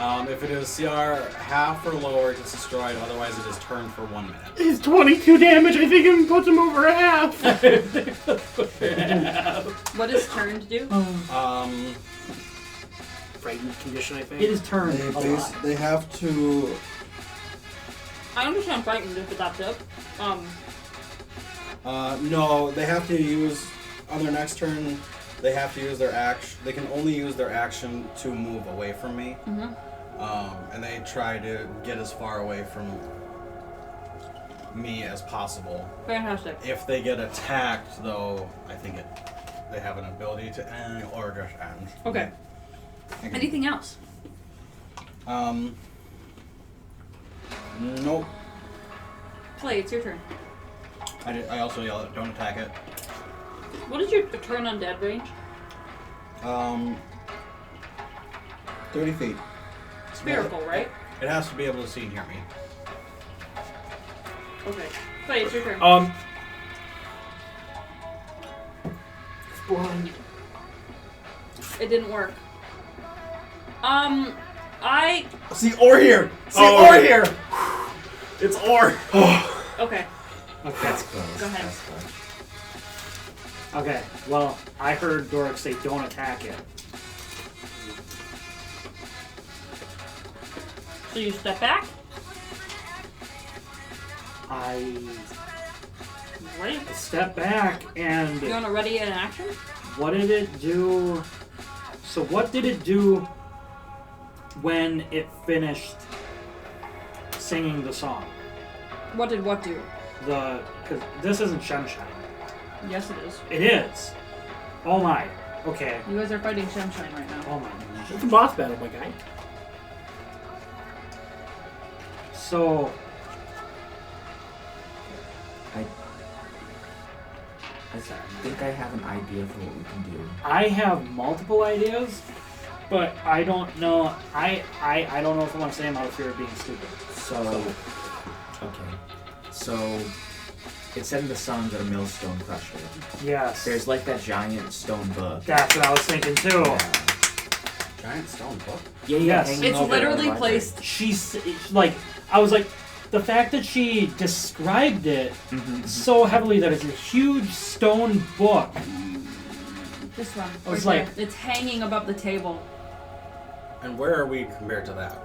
If it is CR half or lower, it's destroyed. Otherwise, it is turned for 1 minute. His 22 damage, I think it puts him over half. What does turn to do? Frightened condition, I think. It is turned a lot. They have to. I understand frightened if it's up. No, they have to use on their next turn. They have to use their action. They can only use their action to move away from me. And they try to get as far away from me as possible. Fantastic. If they get attacked, though, I think it they have an ability to end or just end. Okay. Anything else? Nope. Clay, it's your turn. I also yell at don't attack it. What is your turn undead range? 30 feet. Spherical, right? It has to be able to see and hear me. Okay. Clay, it's your turn. Blind. It didn't work. See ore here! See Oh. ore here! It's ore! Okay. Okay. That's close. Go ahead. That's close. Okay. Well, I heard Dork say don't attack it. So you step back. I Right. step back and You want to ready an action? what did it do? So what did it do when it finished singing the song? What did what do? Because this isn't Shemshine. Yes, it is. It is. Oh my. Okay. You guys are fighting Shemshine right now. Oh my. It's a boss battle, my guy. So I think I have an idea for what we can do. I have multiple ideas, but I don't know. I don't know if I want to say them out of fear of being stupid. So, okay. So, it said in the song that a millstone crushed it. Yes. There's like that giant stone book. That's what I was thinking too. Yeah. Giant stone book? Yeah, Yes. hanging It's over literally the library. placed. She's like, I was like, the fact that she described it Mhm. so heavily that it's a huge stone book. This one. I was right like- there. It's hanging above the table. And where are we compared to that?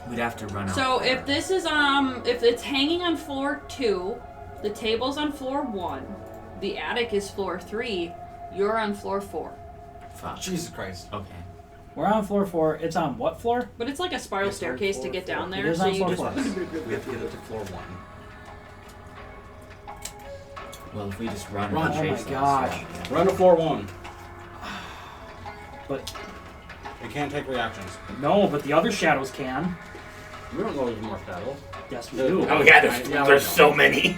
We'd have to run out. So there. if this is if it's hanging on floor 2, the table's on floor 1, the attic is floor 3, you're on floor 4. Fuck. Jesus Christ. Okay. We're on floor 4. It's on what floor? But it's like a spiral It's on staircase to floor get 4. down It there, is so on you floor just 4. We have to get it to floor 1. Well, if we just run Run. and Oh my chase them, gosh. yeah. Run to floor 1. But It can't take reactions. no, but the other shadows can. We don't know there's more shadows. Yes, we do. Oh yeah, there's Yeah, so many.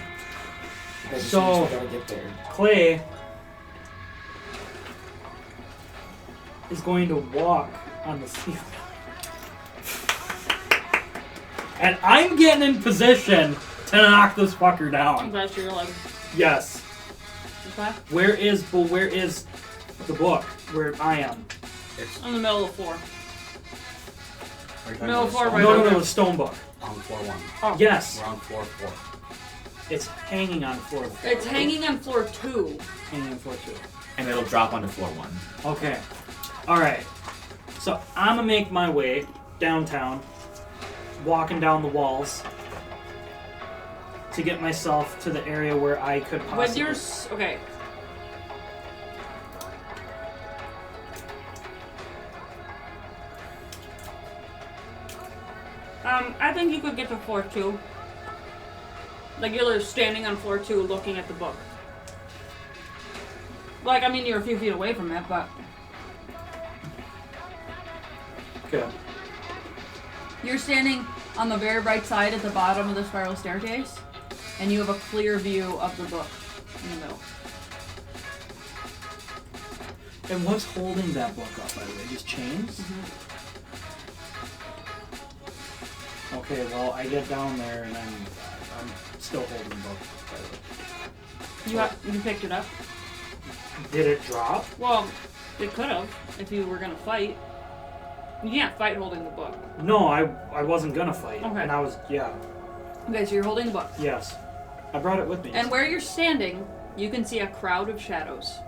Because as So- soon as we gotta get there. Clay is going to walk on the ceiling. And I'm getting in position to knock this fucker I'm down. glad you're alive. Yes. Okay? Where is the book? Where I am? It's On the middle of the floor. are you talking No, about floor stone right No, book? no, over. no, the stone book. On floor 1. Oh. Yes. We're on floor 4. It's hanging on floor. It's hanging on floor 2. Hanging on floor 2. And it'll drop onto floor 1. Okay. Alright. So I'm gonna make my way downtown, walking down the walls to get myself to the area where I could possibly... With your... Okay. I think you could get to floor 2. Like, you're standing on floor 2 looking at the book. Like, I mean, you're a few feet away from it, but... Okay. You're standing on the very right side at the bottom of the spiral staircase, and you have a clear view of the book in the middle. And what's holding that book up, by the way? Just chains? Okay, well, I get down there and I'm still holding the book, by the way. You picked it up? Did it drop? Well, it could have, if you were gonna fight. You can't fight holding the book. No, I wasn't gonna fight. Okay. And I was, yeah, Okay, so you're holding the book. yes. I brought it with me. And where you're standing, you can see a crowd of shadows,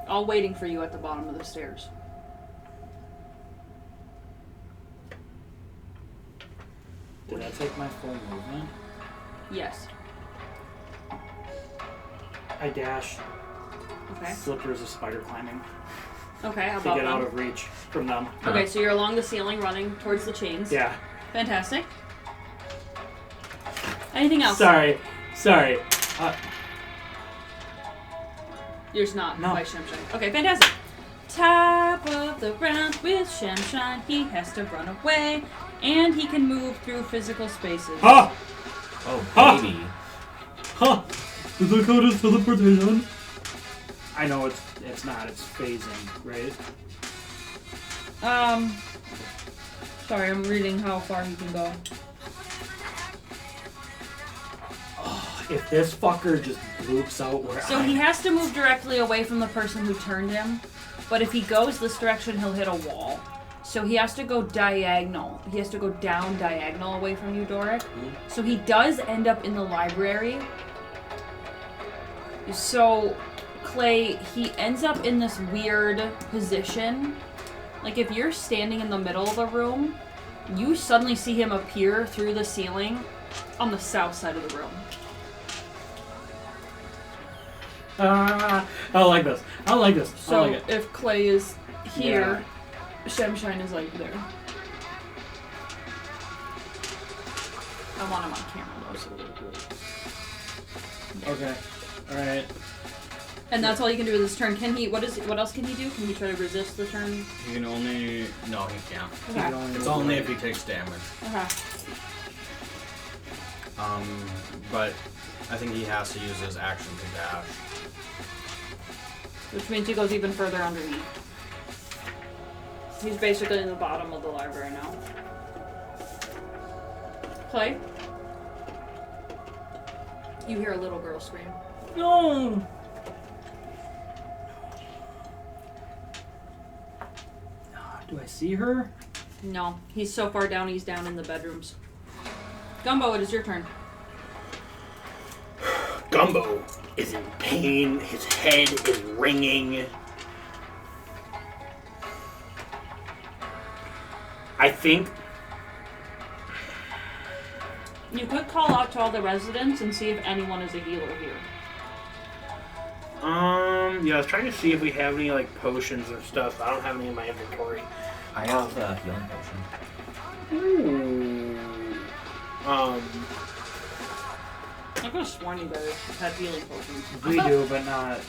all waiting for you at the bottom of the stairs. Did I take my full movement? Yes. I dash. Okay. Slippers of spider climbing Okay, how to about get out them? of reach from them. Okay, so you're along the ceiling running towards the chains. Yeah. Fantastic. Anything else? Sorry. You're just not No. by Shemshine. Okay, fantastic. Top of the round with Shemshine. He has to run away, and he can move through physical spaces. Ha! Oh, Huh. baby. Ha! Does that count as teleportation? I know it's not. It's phasing, right? Sorry, I'm reading how far he can go. If this fucker just bloops out where So he has to move directly away from the person who turned him, but if he goes this direction, he'll hit a wall. So he has to go diagonal. He has to go down diagonal away from you, Doric. So he does end up in the library. So, Clay, he ends up in this weird position. Like, if you're standing in the middle of the room, you suddenly see him appear through the ceiling on the south side of the room. I like this. I like this. So, I like it. if Clay is here, Shemshine is like there. I want him on camera though, so Okay. Alright. and that's all you can do with this turn. Can he? What else can he do? Can he try to resist the turn? He can only... No, he can't. Okay. It's only if he takes damage. Okay. But I think he has to use his action to dash. Which means he goes even further underneath. He's basically in the bottom of the library now. Clay? You hear a little girl scream. No! Do I see her? No, he's so far down, he's down in the bedrooms. Gumbo, it is your turn. Gumbo is in pain. His head is ringing. I think You could call out to all the residents and see if anyone is a healer here. yeah, I was trying to see if we have any like potions or stuff. I don't have any in my inventory. I have a healing potion. Ooh. I could have sworn you guys had healing potions. We do, but not.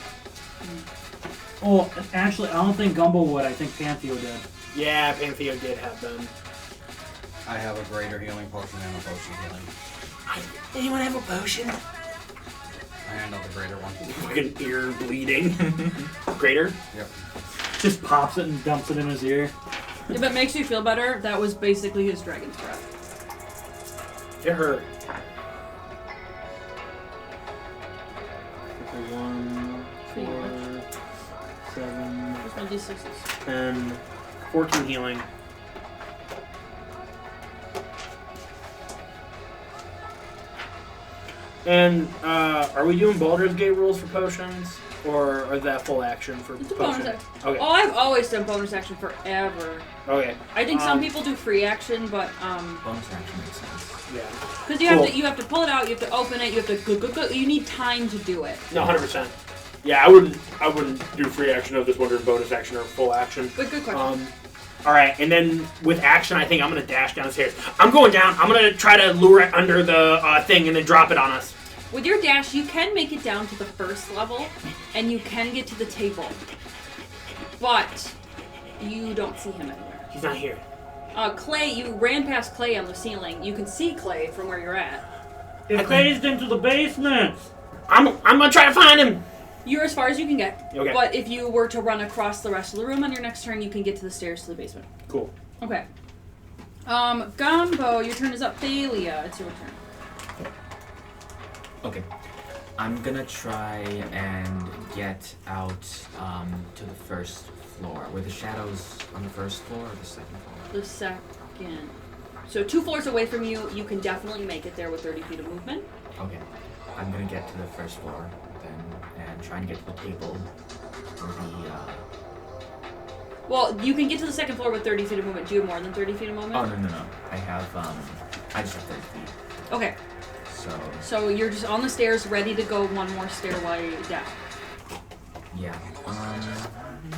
Oh, actually, I don't think Gumbo would. I think Pantheo did. Yeah, Pantheo did have them. I have a greater healing potion and a potion of healing. Anyone have a potion? I handle the greater one. Fucking ear bleeding. Greater? Yep. Just pops it and dumps it in his ear. If it makes you feel better, that was basically his dragon's breath. It hurt. 1, 4, 7, Just one d6s. 10, 14 healing. And are we doing Baldur's Gate rules for potions, or is that full action for It's a potions? bonus action. Okay. Oh, I've always done bonus action forever. Okay. I think some people do free action, but Bonus action makes sense. Yeah. because you have to pull it out, you have to open it, you have to go. You need time to do it. No, 100%. Yeah, I wouldn't do free action. I was just wondering bonus action or full action. But good question. All right, and then with action, I think I'm gonna dash downstairs. I'm going down. I'm gonna try to lure it under the thing and then drop it on us. With your dash, you can make it down to the first level, and you can get to the table. But you don't see him anywhere. He's not here. Clay, you ran past Clay on the ceiling. You can see Clay from where you're at. It phased into the basement! I'm gonna try to find him. You're as far as you can get. Okay. But if you were to run across the rest of the room on your next turn, you can get to the stairs to the basement. Cool. Okay. Gumbo, your turn is up. Thalia, it's your turn. Okay. I'm gonna try and get out to the first floor. Were the shadows on the first floor or the second floor? The second. So 2 floors away from you, you can definitely make it there with 30 feet of movement. Okay. I'm gonna get to the first floor then and try and get to the table where the Well, you can get to the second floor with 30 feet of movement. Do you have more than 30 feet of movement? Oh no. I have I just have 30 feet. Okay. So you're just on the stairs, ready to go one more stairway down. Yeah.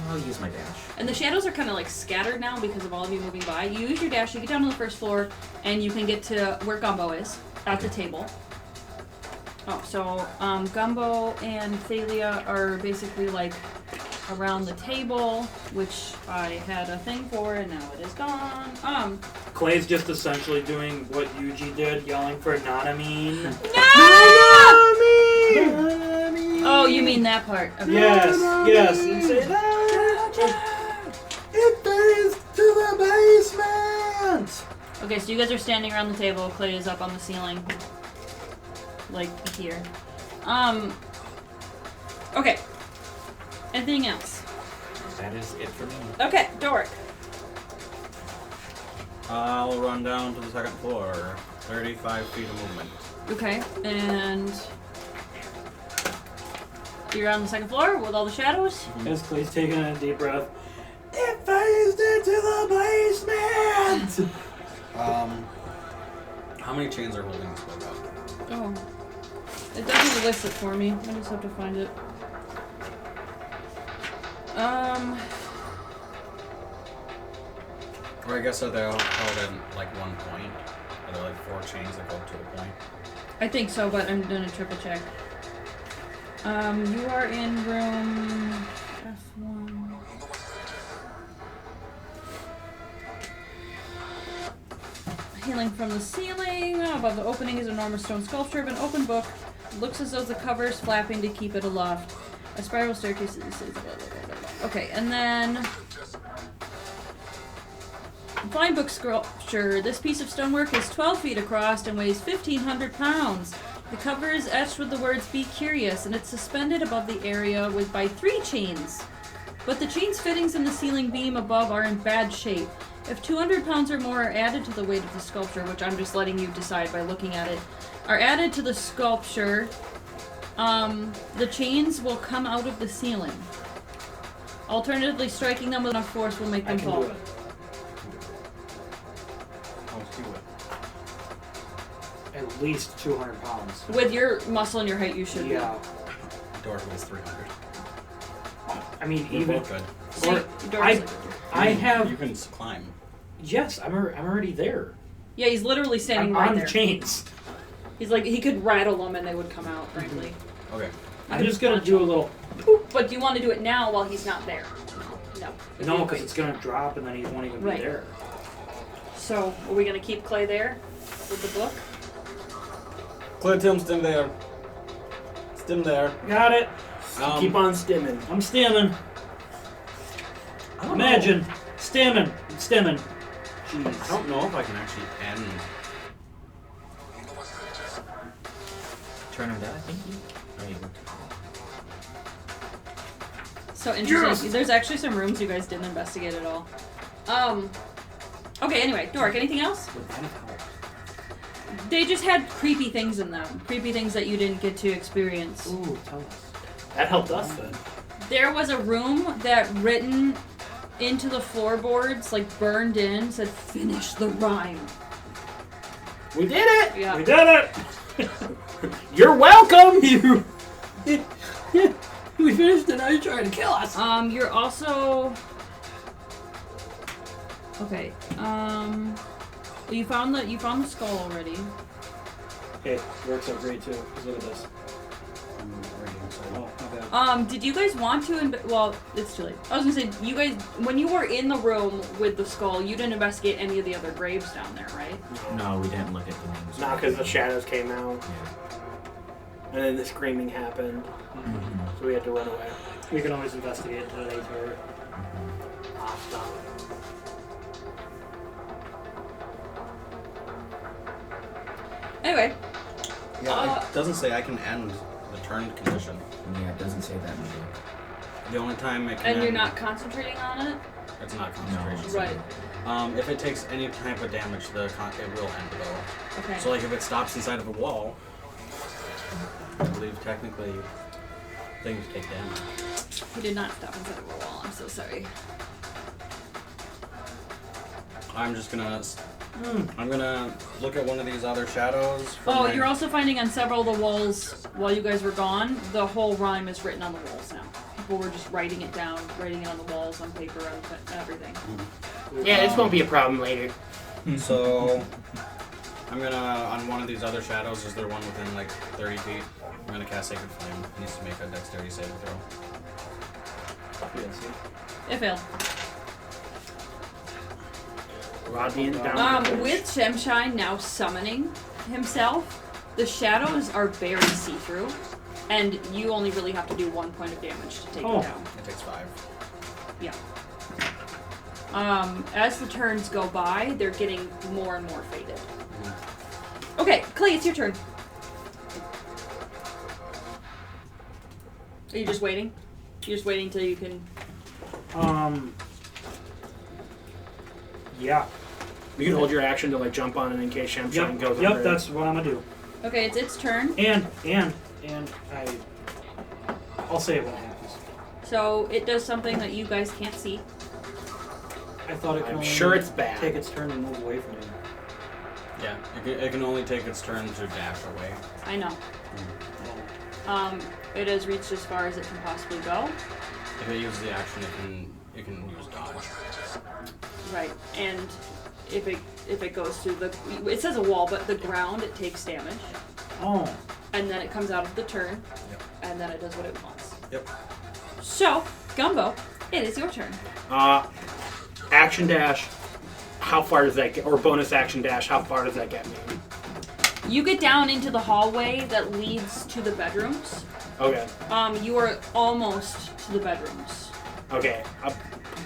I'll use my dash. And the shadows are kind of like scattered now because of all of you moving by. You use your dash, you get down to the first floor, and you can get to where Gumbo is, at the table. Oh, so Gumbo and Thalia are basically like around the table, which I had a thing for, and now it is gone. Clay's just essentially doing what Yuji did, yelling for Nanamine. No! Oh, you mean that part? Okay. Yes, and say that. It leads to the basement. Okay, so you guys are standing around the table. Clay is up on the ceiling, like here. Okay. Anything else? That is it for me. Okay, Doric. I'll run down to the second floor. 35 feet of movement. Okay, and you're on the second floor with all the shadows. As Clay's taking a deep breath. It phased into the basement. How many chains are holding this book up? Oh, it doesn't list it for me. I just have to find it. Or I guess are they all held in like one point? Are there like 4 chains that go to a point? I think so, but I'm gonna triple check. You are in room F1. Hailing from the ceiling. Above the opening is an enormous stone sculpture of an open book. It looks as though the cover is flapping to keep it aloft. A spiral staircase is... Okay, and then... Fine book sculpture. This piece of stonework is 12 feet across and weighs 1,500 pounds. The cover is etched with the words, "Be curious," and it's suspended above the area by 3 chains. But the chains fittings in the ceiling beam above are in bad shape. If 200 pounds or more are added to the weight of the sculpture, which I'm just letting you decide by looking at it, are added to the sculpture, the chains will come out of the ceiling. Alternatively, striking them with enough force will make them fall. Do it. Let's do it. At least 200 pounds. With your muscle and your height, you should Yeah. Door was 300. I mean, We're even. both good. be. Or, I have. You can climb. Yes, I'm already there. Yeah, he's literally standing I'm right on there. the chains. He's like, he could rattle them and they would come out, frankly. Okay. I'm just gonna do a little. But do you want to do it now while he's not there? No. No, because it's gonna drop and then he won't even Right. be there. So, are we going to keep Clay there with the book? Clear Tim, stim there. Stim there. Got it. Keep on stimming. I'm stimming. I don't Imagine. know. Stimming. Stimming. I Jeez. don't know if I can actually end. Turn him down, thank you. There you go. So interesting. There's actually some rooms you guys didn't investigate at all. Okay, anyway, Dork, anything else? Would that have helped? They just had creepy things in them. Creepy things that you didn't get to experience. Ooh, tell us. That helped us then. There was a room that written into the floorboards, like burned in, said, "Finish the rhyme." We did it! Yeah. We did it! You're welcome! We finished it, now you're trying to kill us. You're also... Okay, you found the skull already. Hey, works out great too. Just look at this. Oh, my bad. Did you guys want to, well, it's too late. I was gonna say, you guys, when you were in the room with the skull, you didn't investigate any of the other graves down there, right? No, we didn't look at the names. Not because the shadows came out, Yeah. and then the screaming happened, Mm-hmm. so we had to run away. We can always investigate until they turn. Anyway, Yeah, it doesn't say I can end the turn condition. Yeah, it doesn't say that in the book. The only time it can and end, you're not concentrating on it? It's not concentration. Right. If it takes any type of damage, it will end though. Okay. So like if it stops inside of a wall, I believe technically things take damage. He did not stop inside of a wall, I'm so sorry. I'm just gonna I'm gonna look at one of these other shadows. from Oh, my- you're also finding on several of the walls, while you guys were gone, the whole rhyme is written on the walls now. People were just writing it down, writing it on the walls, on paper, and everything. Yeah, this won't be a problem later. So I'm gonna, on one of these other shadows, is there one within like 30 feet? I'm gonna cast Sacred Flame. It needs to make a dexterity saving throw. It failed. Radiant down. With Shemshine now summoning himself, the shadows are very see-through, and you only really have to do 1 point of damage to take it down. It takes 5. Yeah. As the turns go by, they're getting more and more faded. Okay, Clay, it's your turn. Are you just waiting? You're just waiting till you can... Yeah. You can hold your action to like jump on it in case Shemshine goes under. Yep, that's what I'm gonna do. Okay, it's its turn. And I'll say it when it happens. So it does something that you guys can't see. I thought it could I'm only sure it's bad. take its turn and move away from me. Yeah, it can only take its turn to dash away. I know. It has reached as far as it can possibly go. If it uses the action, it can use dodge. Right, and if it goes through the... It says a wall, but the ground, it takes damage. Oh. And then it comes out of the turn, Yep. and then it does what it wants. Yep. So, Gumbo, it is your turn. Action dash. How far does that get? Or bonus action dash. How far does that get me? You get down into the hallway that leads to the bedrooms. Okay. You are almost to the bedrooms. Okay.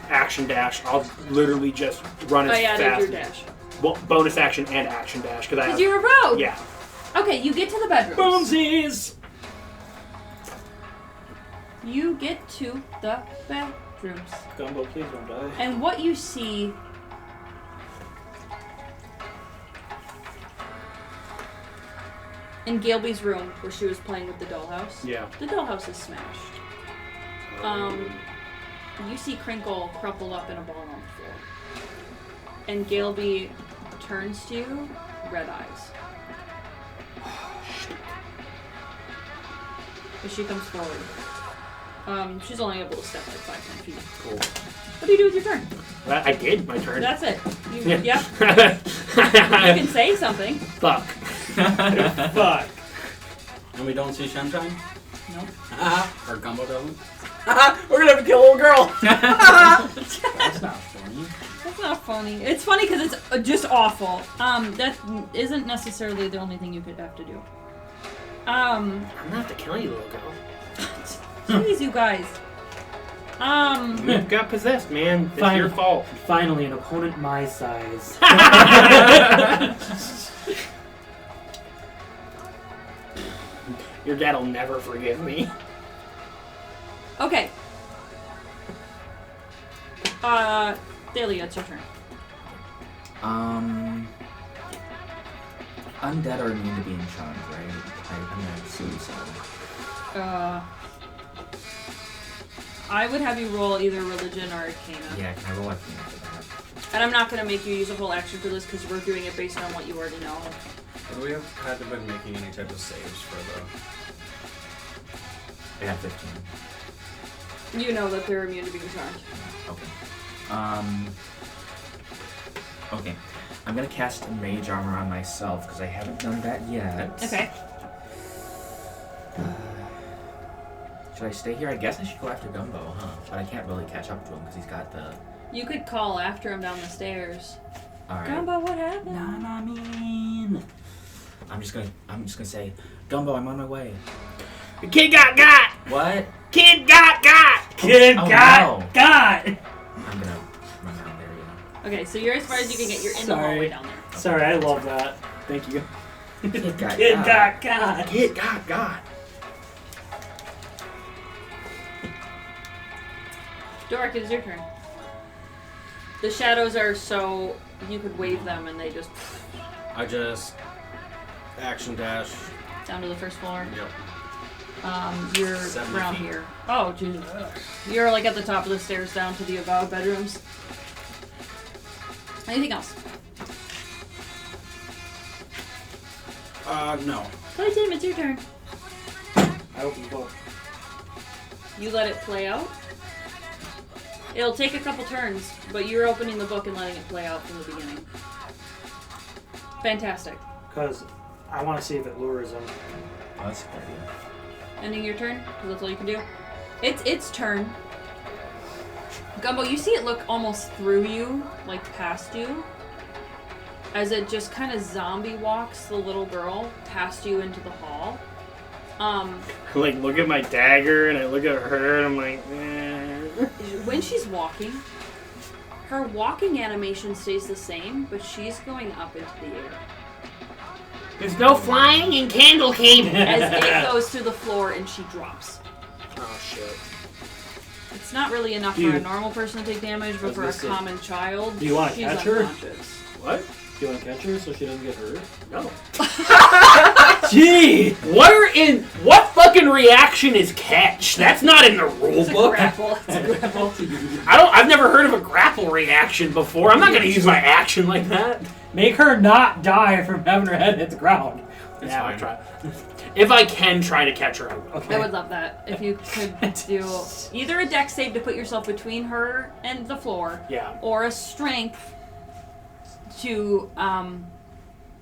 Action dash. I'll literally just run as I added fast. your dash. Well, bonus action and action dash because I have. Because you're a rogue. Yeah. Okay, you get to the bedrooms. Boomsies! You get to the bedrooms. Gumbo, please don't die. And what you see... in Galeby's room, where she was playing with the dollhouse, Yeah. the dollhouse is smashed. You see Crinkle crumpled up in a ball on the floor. And Galeby turns to you, red eyes. As she comes forward. She's only able to step like 5-10 feet. Cool. What do you do with your turn? I did my turn. That's it. You, Yeah. Yep. You can say something. Fuck. Fuck. And we don't see Shemshine? No. Or Gumbo doesn't? We're gonna have to kill a little girl. That's not funny. That's not funny. It's funny because it's just awful. That isn't necessarily the only thing you could have to do. I'm gonna have to kill you, little girl. Jeez, you guys. You got possessed, man. It's Fine. your fault. Finally, an opponent my size. Your dad'll never forgive me. Okay. Delia, it's your turn. Undead are immune to being charmed, right? I'm gonna assume so. I would have you roll either religion or arcana. Yeah, can I roll Arcana for that? And I'm not going to make you use a whole action for this because we're doing it based on what you already know. Would we have had to been making any type of saves for I got 15. You know that they're immune to being charmed. Okay. Okay. I'm gonna cast Mage Armor on myself because I haven't done that yet. Okay. Should I stay here? I guess I should go after Gumbo, huh? But I can't really catch up to him because he's got the... You could call after him down the stairs. Alright. Gumbo, what happened? Nah, I mean... I'm just gonna say, Gumbo, I'm on my way. The kid got. What? Kid got. Kid Oh, got no. got. I'm gonna run down there, yeah. Okay, so you're as far as you can get. You're in the hallway down there. Sorry, I love that. Thank you. Kid got Kid got. got. Kid got. Dork, it is your turn. The shadows are so you could wave them and they just I just action dash. down to the first floor. Yep. You're 70 around feet. here. Oh, Jesus. You're like at the top of the stairs down to the above bedrooms. Anything else? No. Tim, it's your turn. I open the book. You let it play out. It'll take a couple turns, but you're opening the book and letting it play out from the beginning. Fantastic. because I want to see if it lures him. Oh, that's a good idea. Ending your turn, because that's all you can do. It's its turn. Gumbo, you see it look almost through you, like past you, as it just kind of zombie walks the little girl past you into the hall. I like look at my dagger and I look at her and I'm like, eh. When she's walking, her walking animation stays the same, but she's going up into the air. There's no flying in Candlekeep. As it goes through the floor and she drops. Oh shit. It's not really enough for a normal person to take damage, but for a common child, do you want to she's catch her? unconscious. What? Do you want to catch her so she doesn't get hurt? No. Gee! What fucking reaction is catch? That's not in the rule It's a book. grapple. It's a grapple. I've never heard of a grapple reaction before. I'm not gonna use my action like that. Make her not die from having her head hit the ground. Yeah, I'll try. If I can try to catch her, I will. Okay. I would love that. If you could do either a dex save to put yourself between her and the floor, Yeah. or a strength to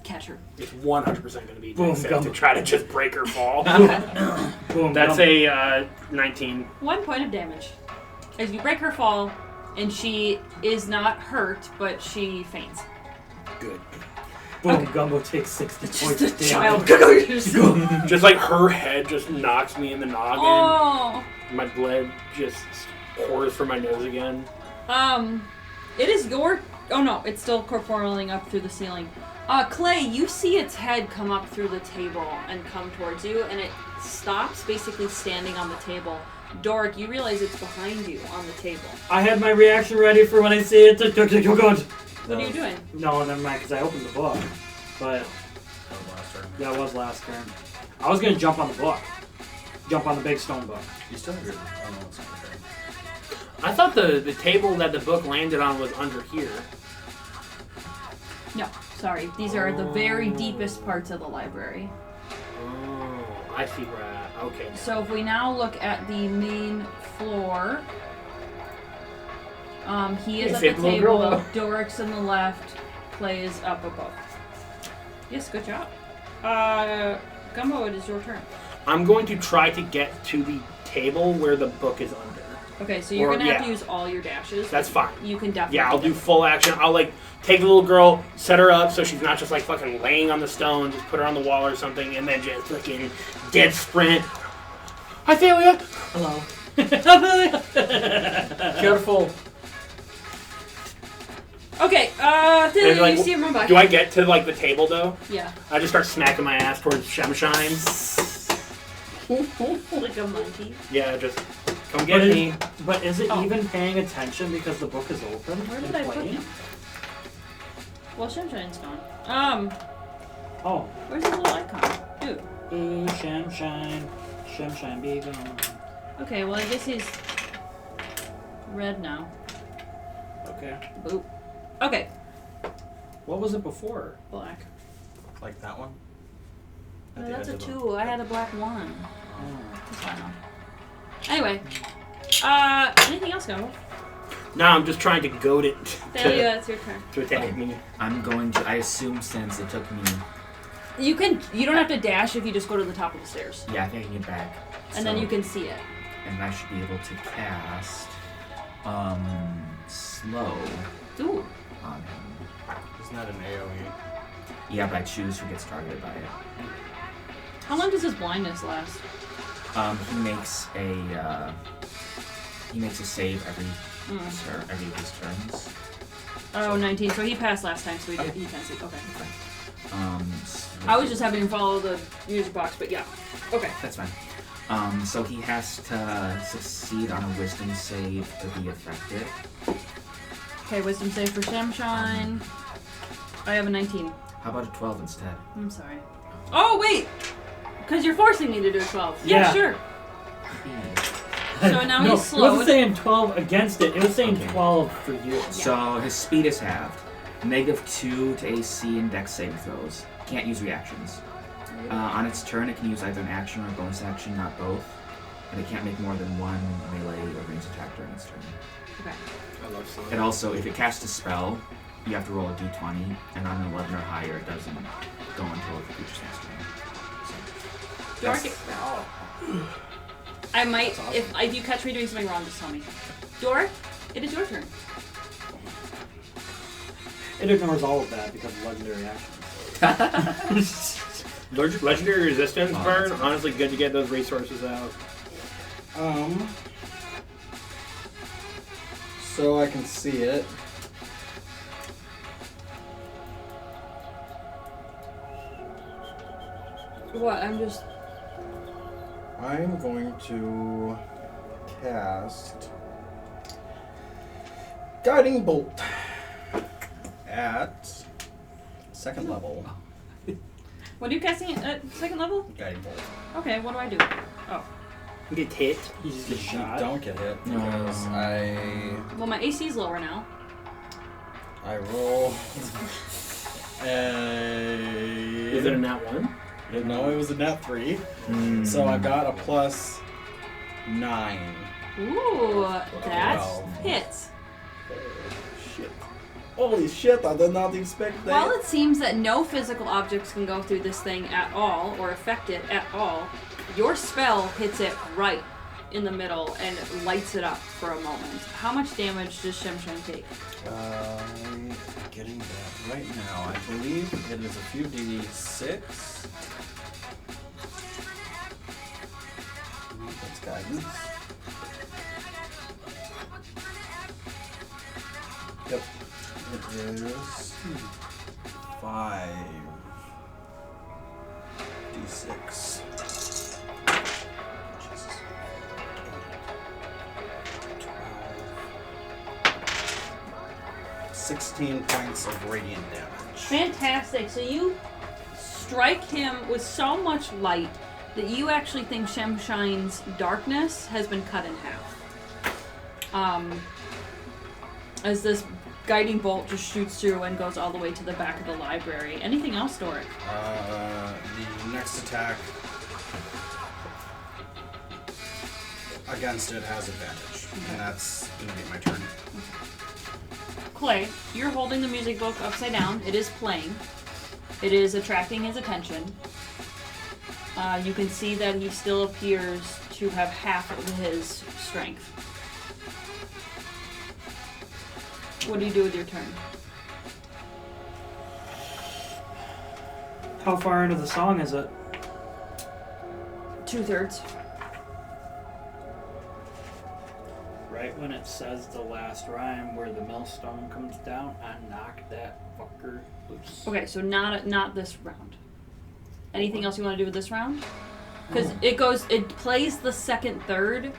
catch her. It's 100% going to be Boom, dex save gum. to try to just break her fall. Boom. That's gum. a 19. 1 point of damage. As you break her fall, and she is not hurt, but she faints. Good. Boom. Gumbo takes 60 Just points a of child. damage. Just like her head just knocks me in the noggin. Oh. My blood just pours from my nose again. It is your. Oh no, it's still corporealing up through the ceiling. Clay, you see its head come up through the table and come towards you, and it stops basically standing on the table. Doric, you realize it's behind you on the table. I had my reaction ready for when I see it. What are you doing? No, never mind, because I opened the book. But That was last turn. that was last turn. I was going to jump on the book. Jump on the big stone book. You still have your. Oh no, it's not your turn. I thought the table that the book landed on was under here. No, sorry. These are the very deepest parts of the library. Oh, I see where okay. So if we now look at the main floor, he is Hey, at save the the little table. girl, Doric's on the left. Clay is up above. Yes, good job. Gumbo, it is your turn. I'm going to try to get to the table where the book is under. Okay, so you're Or- gonna have to yeah. use all your dashes. That's fine. You can definitely. Yeah, I'll do full action. I'll like take the little girl, set her up so she's not just like fucking laying on the stone, just put her on the wall or something, and then just fucking dead sprint. Hi, Thalia! Hello. Careful. Okay, And, Thalia, like, you see him run by. Do I get to like the table though? Yeah. I just start smacking my ass towards Shemshine. Like a monkey. Yeah, just come get me. But is it Oh. even paying attention because the book is open? Where did and I put playing? him? Well, Shemshine's gone. Oh. Where's his little icon? Dude. Ooh, Shemshine. Shemshine, be gone. Okay, well, I guess he's red now. Okay. Boop. Okay, What was it before? black. Like that one? At No, the that's edge a of the- 2. I had a black 1. Oh. That's fine though. Anyway. Anything else, Gumbo? Now I'm just trying to goad it Thalia, it's your turn. to attack me. I'm going to. I assume since it took me. You don't have to dash if you just go to the top of the stairs. Yeah, I think I can get back. And then So- you can see it. And I should be able to cast. Slow Ooh. on him. Isn't that an AoE? Yeah, but I choose who gets targeted by it. How long does his blindness last? He makes a save every Mm. every of his turns. Oh, 19. So he passed last time, so he can't see. Okay. I was just having him follow the music box, but yeah. Okay. That's fine. So he has to succeed on a wisdom save to be effective. Okay, wisdom save for Shemshine. I have a 19. How about a 12 instead? I'm sorry. Oh, wait! Because you're forcing me to do a 12. Yeah. Sure. So now no, he's it slowed. wasn't saying 12 against it. It was saying Okay. 12 for you. So his speed is halved. -2 to AC and Dex saving throws. Can't use reactions. On its turn, it can use either an action or a bonus action, not both. And it can't make more than one melee or ranged attack during its turn. Okay. I love seeing It also, if it casts a spell, you have to roll a d20, and on an 11 or higher, it doesn't go until the creature starts to Dork, I might, That's awesome. if you catch me doing something wrong, just tell me. Dork, it is your turn. It ignores all of that because of legendary actions. Legendary resistance Oh, burn. that's Honestly, good to get those resources out. So I can see it. What? I'm just. I'm going to cast Guiding Bolt at second level. What are you casting at second level? Guiding Bolt. Okay, what do I do? Oh. You get hit. You just get You shot. don't get hit No. because Well, my AC is lower now. I roll Is it a nat 1? No, it was a nat 3. So I got a plus 9. Ooh, that Wow. hits. Shit. Holy shit, I did not expect that. While it seems that no physical objects can go through this thing at all or affect it at all, your spell hits it right in the middle and lights it up for a moment. How much damage does Shemshine take? I'm getting that right now. I believe it is a few d6. That's guidance. Yep. It is 5 d6. Jesus. 16 points of radiant damage. Fantastic. So you strike him with so much light that you actually think Shemshine's darkness has been cut in half. As this guiding bolt just shoots through and goes all the way to the back of the library. Anything else, Doric? The next attack against it has advantage, and that's going to be my turn. Clay, you're holding the music book upside down. It is playing. It is attracting his attention. You can see that he still appears to have half of his strength. What do you do with your turn? How far into the song is it? 2/3. Right when it says the last rhyme where the millstone comes down, I knock that fucker loose. Okay, so not this round. Anything else you want to do with this round? Because it plays the second third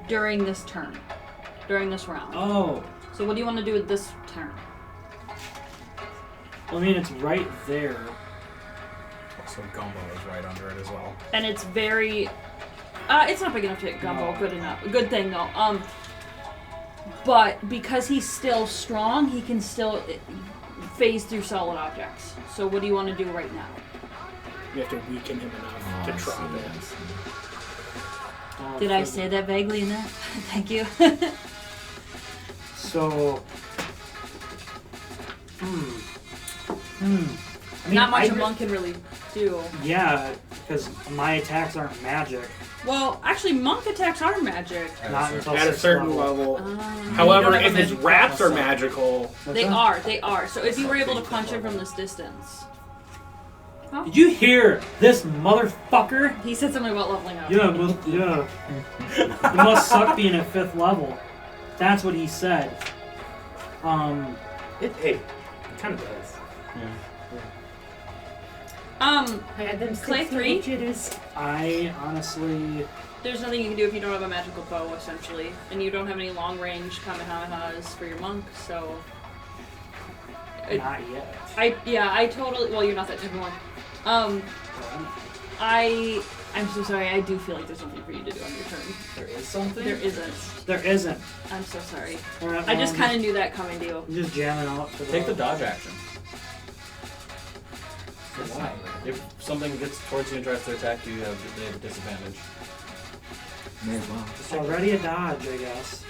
during this turn, during this round. Oh, So what do you want to do with this turn? I mean it's right there. So Gumbo is right under it as well. And it's very, it's not big enough to hit Gumbo. No. Good enough. Good thing though. But because he's still strong, he can still phase through solid objects. So what do you want to do right now? You have to weaken him enough to drop it. Oh, Did I for say that vaguely enough? Thank you. So, I mean, Not much I a re- monk can really do. Yeah, because my attacks aren't magic. Well, actually, monk attacks are magic. Not until At a 6th certain level. level. Um, However, You don't have if a his magic raps are class. magical, What's They that? are. So if you were able to punch him from this distance. Did you hear this motherfucker? He said something about leveling up. Yeah, but, yeah. It must suck being at 5th level. That's what he said. it kind of does. I had them Clay 3. I honestly... There's nothing you can do if you don't have a magical bow, essentially. And you don't have any long-range Kamehamehas for your monk, so... Not yet. I totally... Well, you're not that type of monk. I'm so sorry, I do feel like there's something for you to do on your turn. There is something? There isn't. There isn't. I'm so sorry. Alright, I just well, kind of knew that coming to you. I'm just jamming out to Take the dodge action. Why? If something gets towards you and tries to attack you, they have a disadvantage. May as well. It's already a dodge, I guess.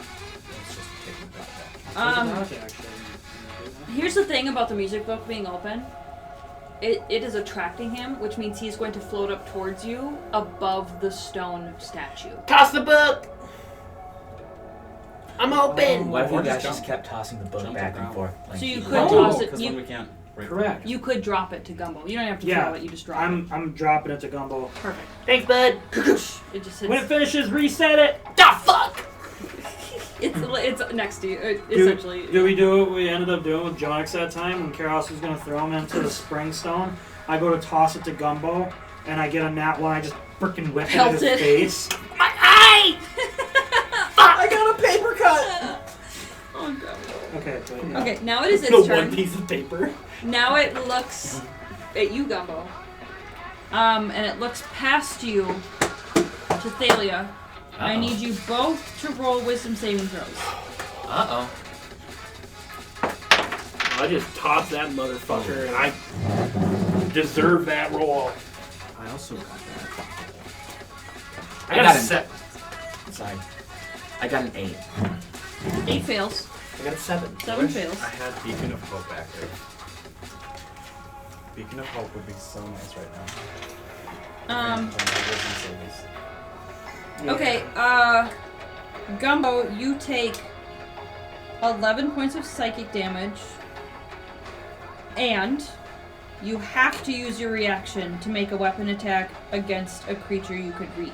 Let's just take the dodge action. Take a dodge action. Here's the thing about the music book being open. it is attracting him, which means he's going to float up towards you above the stone statue. Toss the book! I'm open! What if Or you guys just just jump. kept tossing the book Jump back around. and forth? Like So you you could like- toss it- Because then we can't. Break Correct. You could drop it to Gumbo. You don't have to Yeah, throw it, you just drop I'm dropping it to Gumbo. it. Perfect. Thanks, bud. It just hits. When it finishes, reset it. The fuck? It's next to you, Do- essentially. Do we do what we ended up doing with Jonix that time when Karos was going to throw him into the spring stone? I go to toss it to Gumbo, and I get a nat one. I just frickin' whip it at his Pelt it. face. My eye! I got a paper cut! Oh god. Okay, but Okay, now it is The its one turn. piece of paper. Now it looks at you, Gumbo. And it looks past you to Thalia. I need you both to roll wisdom saving throws. Uh-oh. I just tossed that motherfucker, and I deserve that roll. I also got that. I got got a it. set. Sorry. I got an 8. 8 fails. I got a 7. 7 fails. I had Beacon of Hope back there. Beacon of Hope would be so nice right now. Okay, Gumbo, you take 11 points of psychic damage, and you have to use your reaction to make a weapon attack against a creature you could reach,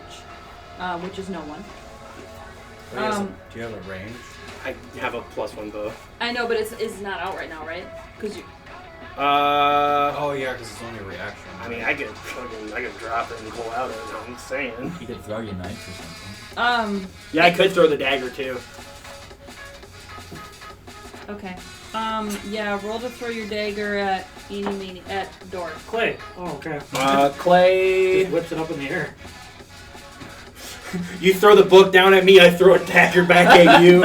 which is no one. Do you have a range? I have a +1 bow. I know, but it's not out right now, right? Because you. Oh yeah, because it's only a reaction. I mean, I could drop it and pull out of it. I'm saying. You could throw your knife or something. Yeah, I could throw the dagger too. Okay. Yeah, roll to throw your dagger at at Dork. Clay. Oh, okay. Clay. Just whips it up in the air. You throw the book down at me, I throw a dagger back at you.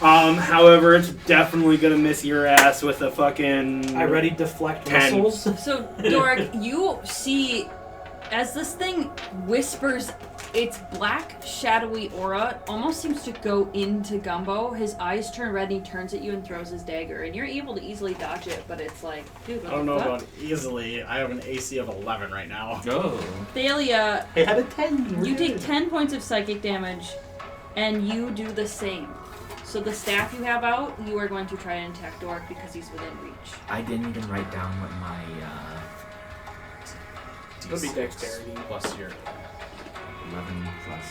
However, it's definitely gonna miss your ass with a fucking. I ready deflect 10. missiles. So, Dork, you see, as this thing whispers, its black, shadowy aura almost seems to go into Gumbo. His eyes turn red and he turns at you and throws his dagger. And you're able to easily dodge it, but it's like, dude, what I don't the know fuck? about easily. I have an AC of 11 right now. Oh. Thalia, I had a 10. you take 10 points of psychic damage, and you do the same. So the staff you have out, you are going to try and attack Dork because he's within reach. I didn't even write down what my It'll be dexterity. Plus your. 11 plus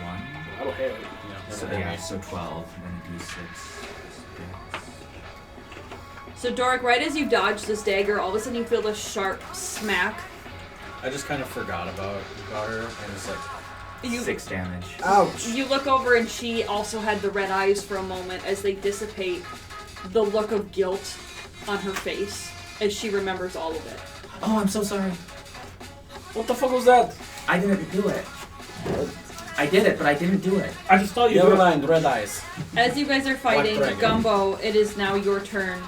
1. That'll hit. Yeah, So yeah, so 12, and then D6. So Dork, right as you dodge this dagger, all of a sudden you feel this sharp smack. I just kind of forgot about her and it's like, You 6 damage. ouch. You look over and she also had the red eyes for a moment as they dissipate, the look of guilt on her face as she remembers all of it. Oh, I'm so sorry. What the fuck was that? I didn't do it. I did it, but I didn't do it. I just thought you Never were. mind, red eyes. As you guys are fighting, dragon. Gumbo, it is now your turn.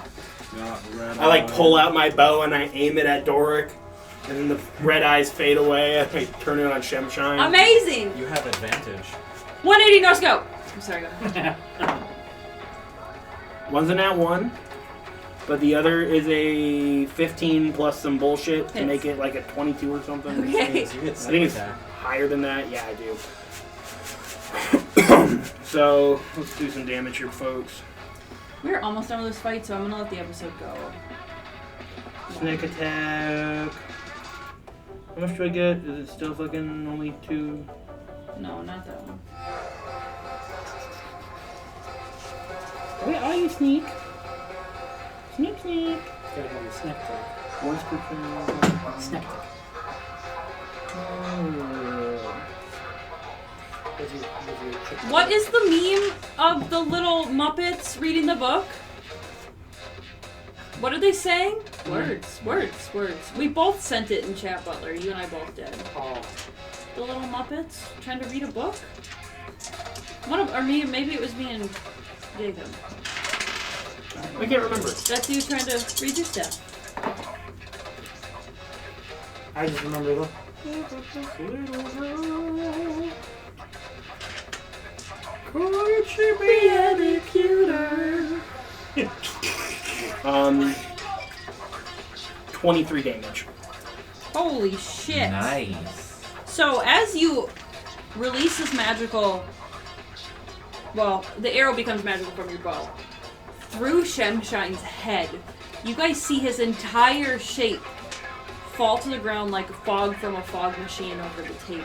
Not red I like eyes. pull out my bow and I aim it at Doric, and then the red eyes fade away. I turn it on Shemshine. Amazing! You have advantage. 180 no scope! I'm sorry, go ahead. One's a nat 1, but the other is a 15 plus some bullshit to Hits. make it like a 22 or something. Okay. You get I think it's attack. higher than that. Yeah, I do. So let's do some damage here, folks. We're almost done with this fight, so I'm gonna let the episode go. Snake attack. How much do I get? Is it still fucking only 2? No, not that one. Where are you, Sneak? Sneak, sneak. Gotta have a snack attack. Once per turn. Snack attack. What is the meme of the little Muppets reading the book? What are they saying? Words, words, words. We both sent it in chat, Butler. You and I both did. Oh. The little Muppets trying to read a book? Or maybe it was me and Jacob. I can't remember. That's you trying to read your stuff. I just remember the. Could she be any cuter? 23 damage. Holy shit. Nice. So as you release this magical, well, the arrow becomes magical from your bow. Through Shemshine's head, you guys see his entire shape fall to the ground like fog from a fog machine over the table,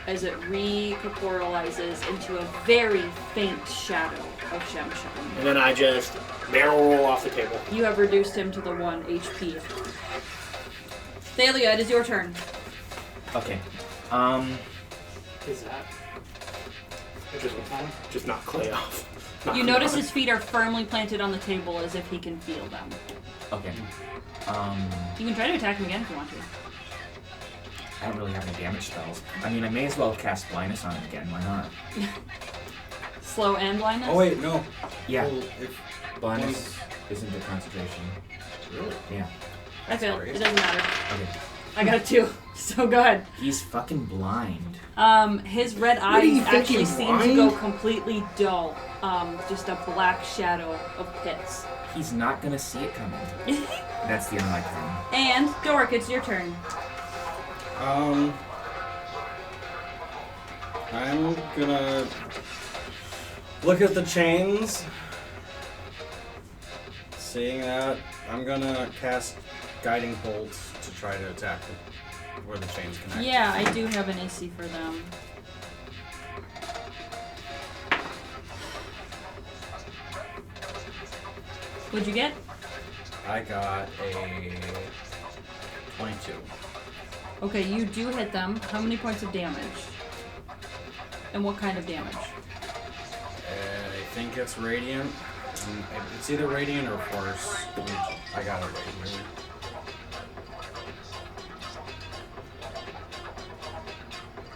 as it recorporealizes into a very faint shadow of Shemshine. And then I just barrel roll off the table. You have reduced him to the 1 HP. Thalia, it is your turn. Okay. Is that? Just knock Clay off. Knock You him notice off. his feet are firmly planted on the table as if he can feel them. Okay. You can try to attack him again if you want to. I don't really have any damage spells. I mean, I may as well cast blindness on him again. Why not? Slow and blindness? Oh wait, no. Yeah. Well, if Blindness isn't the concentration. really? Yeah. I failed. great. It doesn't matter. Okay. I got a 2. So go ahead. He's fucking blind. His red are you eyes actually thinking, seem to blind? go completely dull. Just a black shadow of pits. He's not gonna see it coming. That's the unlike thing. And Dork, it's your turn. I'm gonna look at the chains. Seeing that, I'm gonna cast Guiding Bolts to try to attack where the chains connect. Yeah, I do have an AC for them. What'd you get? I got a 22. Okay, you do hit them. How many points of damage? And what kind of damage? I think it's Radiant. It's either Radiant or Force. I got it right here.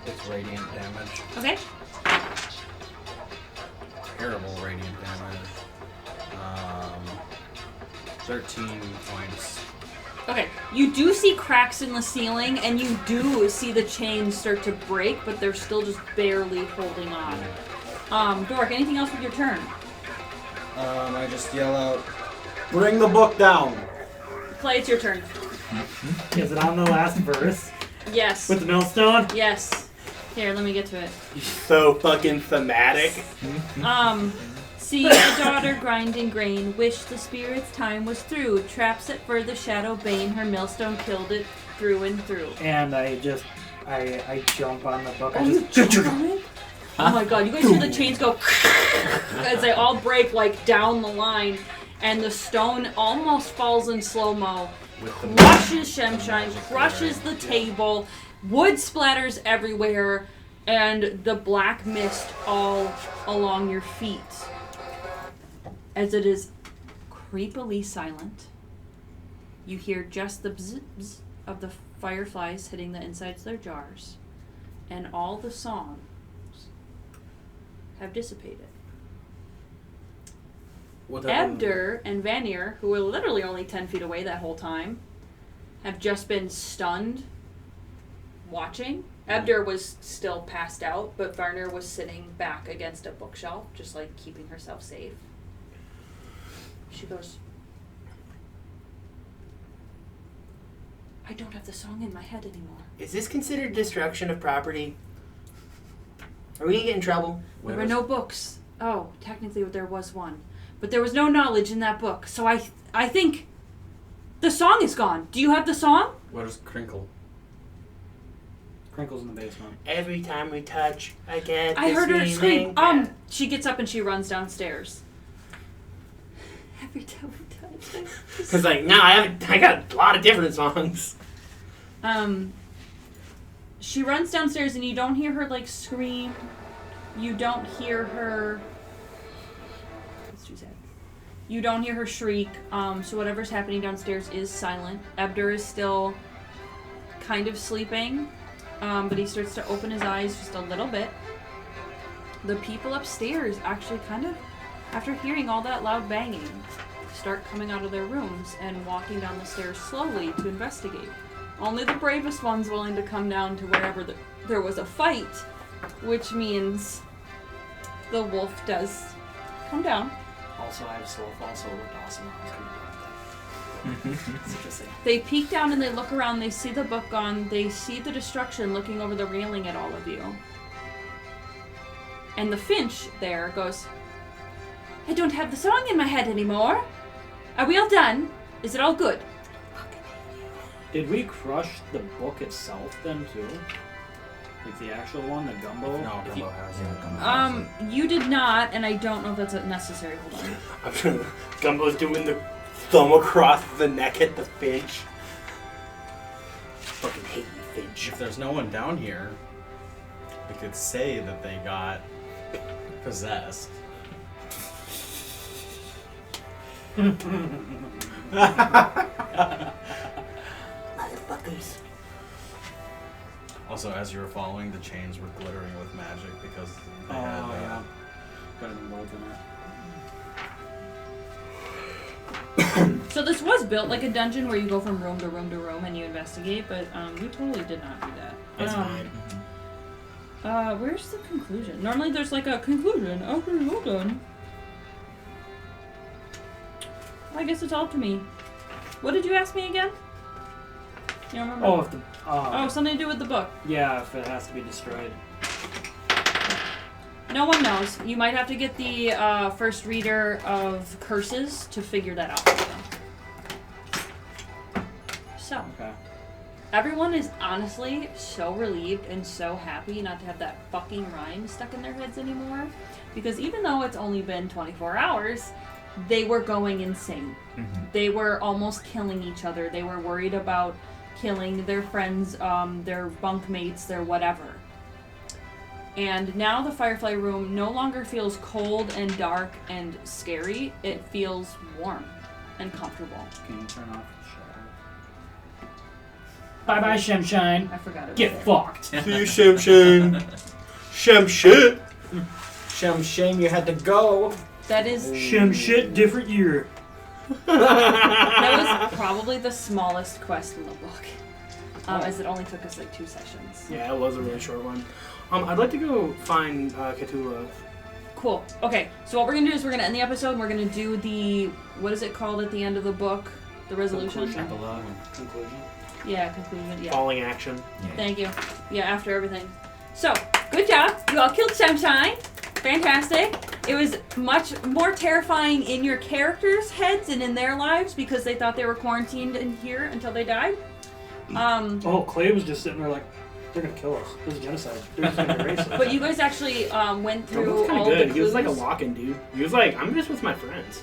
It's Radiant damage. Okay. Terrible Radiant damage. 13 points. Okay, you do see cracks in the ceiling, and you do see the chains start to break, but they're still just barely holding on. Dork, anything else with your turn? I just yell out, "Bring the book down!" Clay, it's your turn. Is it on the last verse Yes. with the millstone? Yes. Here, let me get to it. So fucking thematic. See the daughter grinding grain, wish the spirit's time was through. Traps it for the shadow bane, her millstone killed it through and through. And I jump on the book. Oh, I you just jump on it? Oh my god, you guys hear the chains go as they all break like down the line, and the stone almost falls in slow-mo, crushes Shemshine, crushes the table, wood splatters everywhere, and the black mist all along your feet. As it is creepily silent, you hear just the bzz, bzz of the fireflies hitting the insides of their jars, and all the songs have dissipated. Abdur and Vanir, who were literally only 10 feet away that whole time, have just been stunned watching. Abdur was still passed out, but Vanir was sitting back against a bookshelf, just like keeping herself safe. She goes, I don't have the song in my head anymore. Is this considered destruction of property? Are we gonna get in trouble? There were no books. Oh, technically there was one. But there was no knowledge in that book. So I think the song is gone. Do you have the song? What is Crinkle? Crinkle's in the basement. Every time we touch, I get I this heard her scream. feeling. She gets up and she runs downstairs. Every time we touch. Cause like now I got a lot of different songs. She runs downstairs and you don't hear her like scream. You don't hear her. That's too sad. You don't hear her shriek. So whatever's happening downstairs is silent. Abdur is still kind of sleeping, but he starts to open his eyes just a little bit. The people upstairs actually kind of, after hearing all that loud banging, start coming out of their rooms and walking down the stairs slowly to investigate. Only the bravest ones willing to come down to wherever there was a fight, which means the wolf does come down. Also, I have Soulfall, so it looked awesome. I was gonna go with It's interesting. They peek down and they look around. They see the book gone. They see the destruction looking over the railing at all of you. And the finch there goes, I don't have the song in my head anymore. Are we all done? Is it all good? Did we crush the book itself then too? Like the actual one, the gumbo? No, If you- Gumbo has it. You did not, and I don't know if that's necessary. Hold on. I'm sure Gumbo's doing the thumb across the neck at the finch. Fucking hate you, finch. If there's no one down here, we could say that they got possessed. Motherfuckers. Also, as you were falling, the chains were glittering with magic because they had. Oh, yeah. Got them both in it. So this was built like a dungeon where you go from room to room to room and you investigate, but we totally did not do that. That's fine. Where's the conclusion? Normally there's like a conclusion after it's all done. I guess it's all to me. What did you ask me again? You don't remember? Oh, if the, Oh, something to do with the book. yeah, if it has to be destroyed. No one knows. You might have to get the first reader of Curses to figure that out. So, Okay. everyone is honestly so relieved and so happy not to have that fucking rhyme stuck in their heads anymore. Because even though it's only been 24 hours, they were going insane. They were almost killing each other. They were worried about killing their friends, their bunkmates, their whatever. And now the Firefly room no longer feels cold and dark and scary. It feels warm and comfortable. Can you turn off the shadow? Bye bye, Shemshine. I forgot it was Get there. fucked. See you, Shemshine. Shemshit. Shame you had to go. That is Shem shit, different year. that was probably the smallest quest in the book, as it only took us like 2 sessions. Yeah, it was a really short one. I'd like to go find Cthulhu. Cool. Okay, so what we're gonna do is we're gonna end the episode and we're gonna do the, what is it called at the end of the book? The resolution? Epilogue. Conclusion. Yeah, conclusion. Yeah. Falling action. Yeah. Thank you. Yeah, after everything. So, good job. You all killed Shemshine. Fantastic. It was much more terrifying in your characters' heads and in their lives because they thought they were quarantined in here until they died. Oh, Clay was just sitting there like, they're gonna kill us. This is genocide. They're just gonna erase us. But you guys actually went That through was kind all of the good. clues. He was like a lock-in dude. He was like, I'm just with my friends.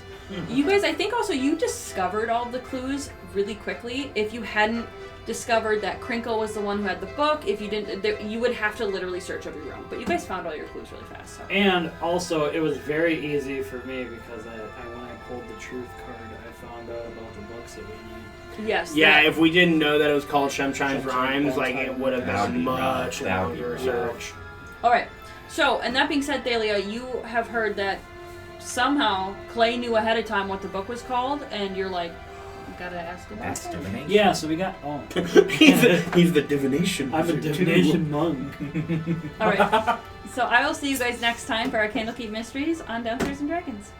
You guys, I think also you discovered all the clues really quickly. If you hadn't discovered that Crinkle was the one who had the book, if you didn't, you would have to literally search every room. But you guys found all your clues really fast. So. And also, it was very easy for me because I when I pulled the truth card, I found out about the books that we need. Yes. Yeah, that- if we didn't know that it was called Shemshine's Shemshine Rhymes, like it would have That would been be much rough. That would be longer rough. search. All right. So, and that being said, Thalia, you have heard that somehow Clay knew ahead of time what the book was called, and you're like, you gotta ask about That's it. divination. Yeah, so we got. Oh, he's the divination. I'm a wizard, too. divination monk. All right. So I will see you guys next time for our Candlekeep Mysteries on Downstairs and Dragons.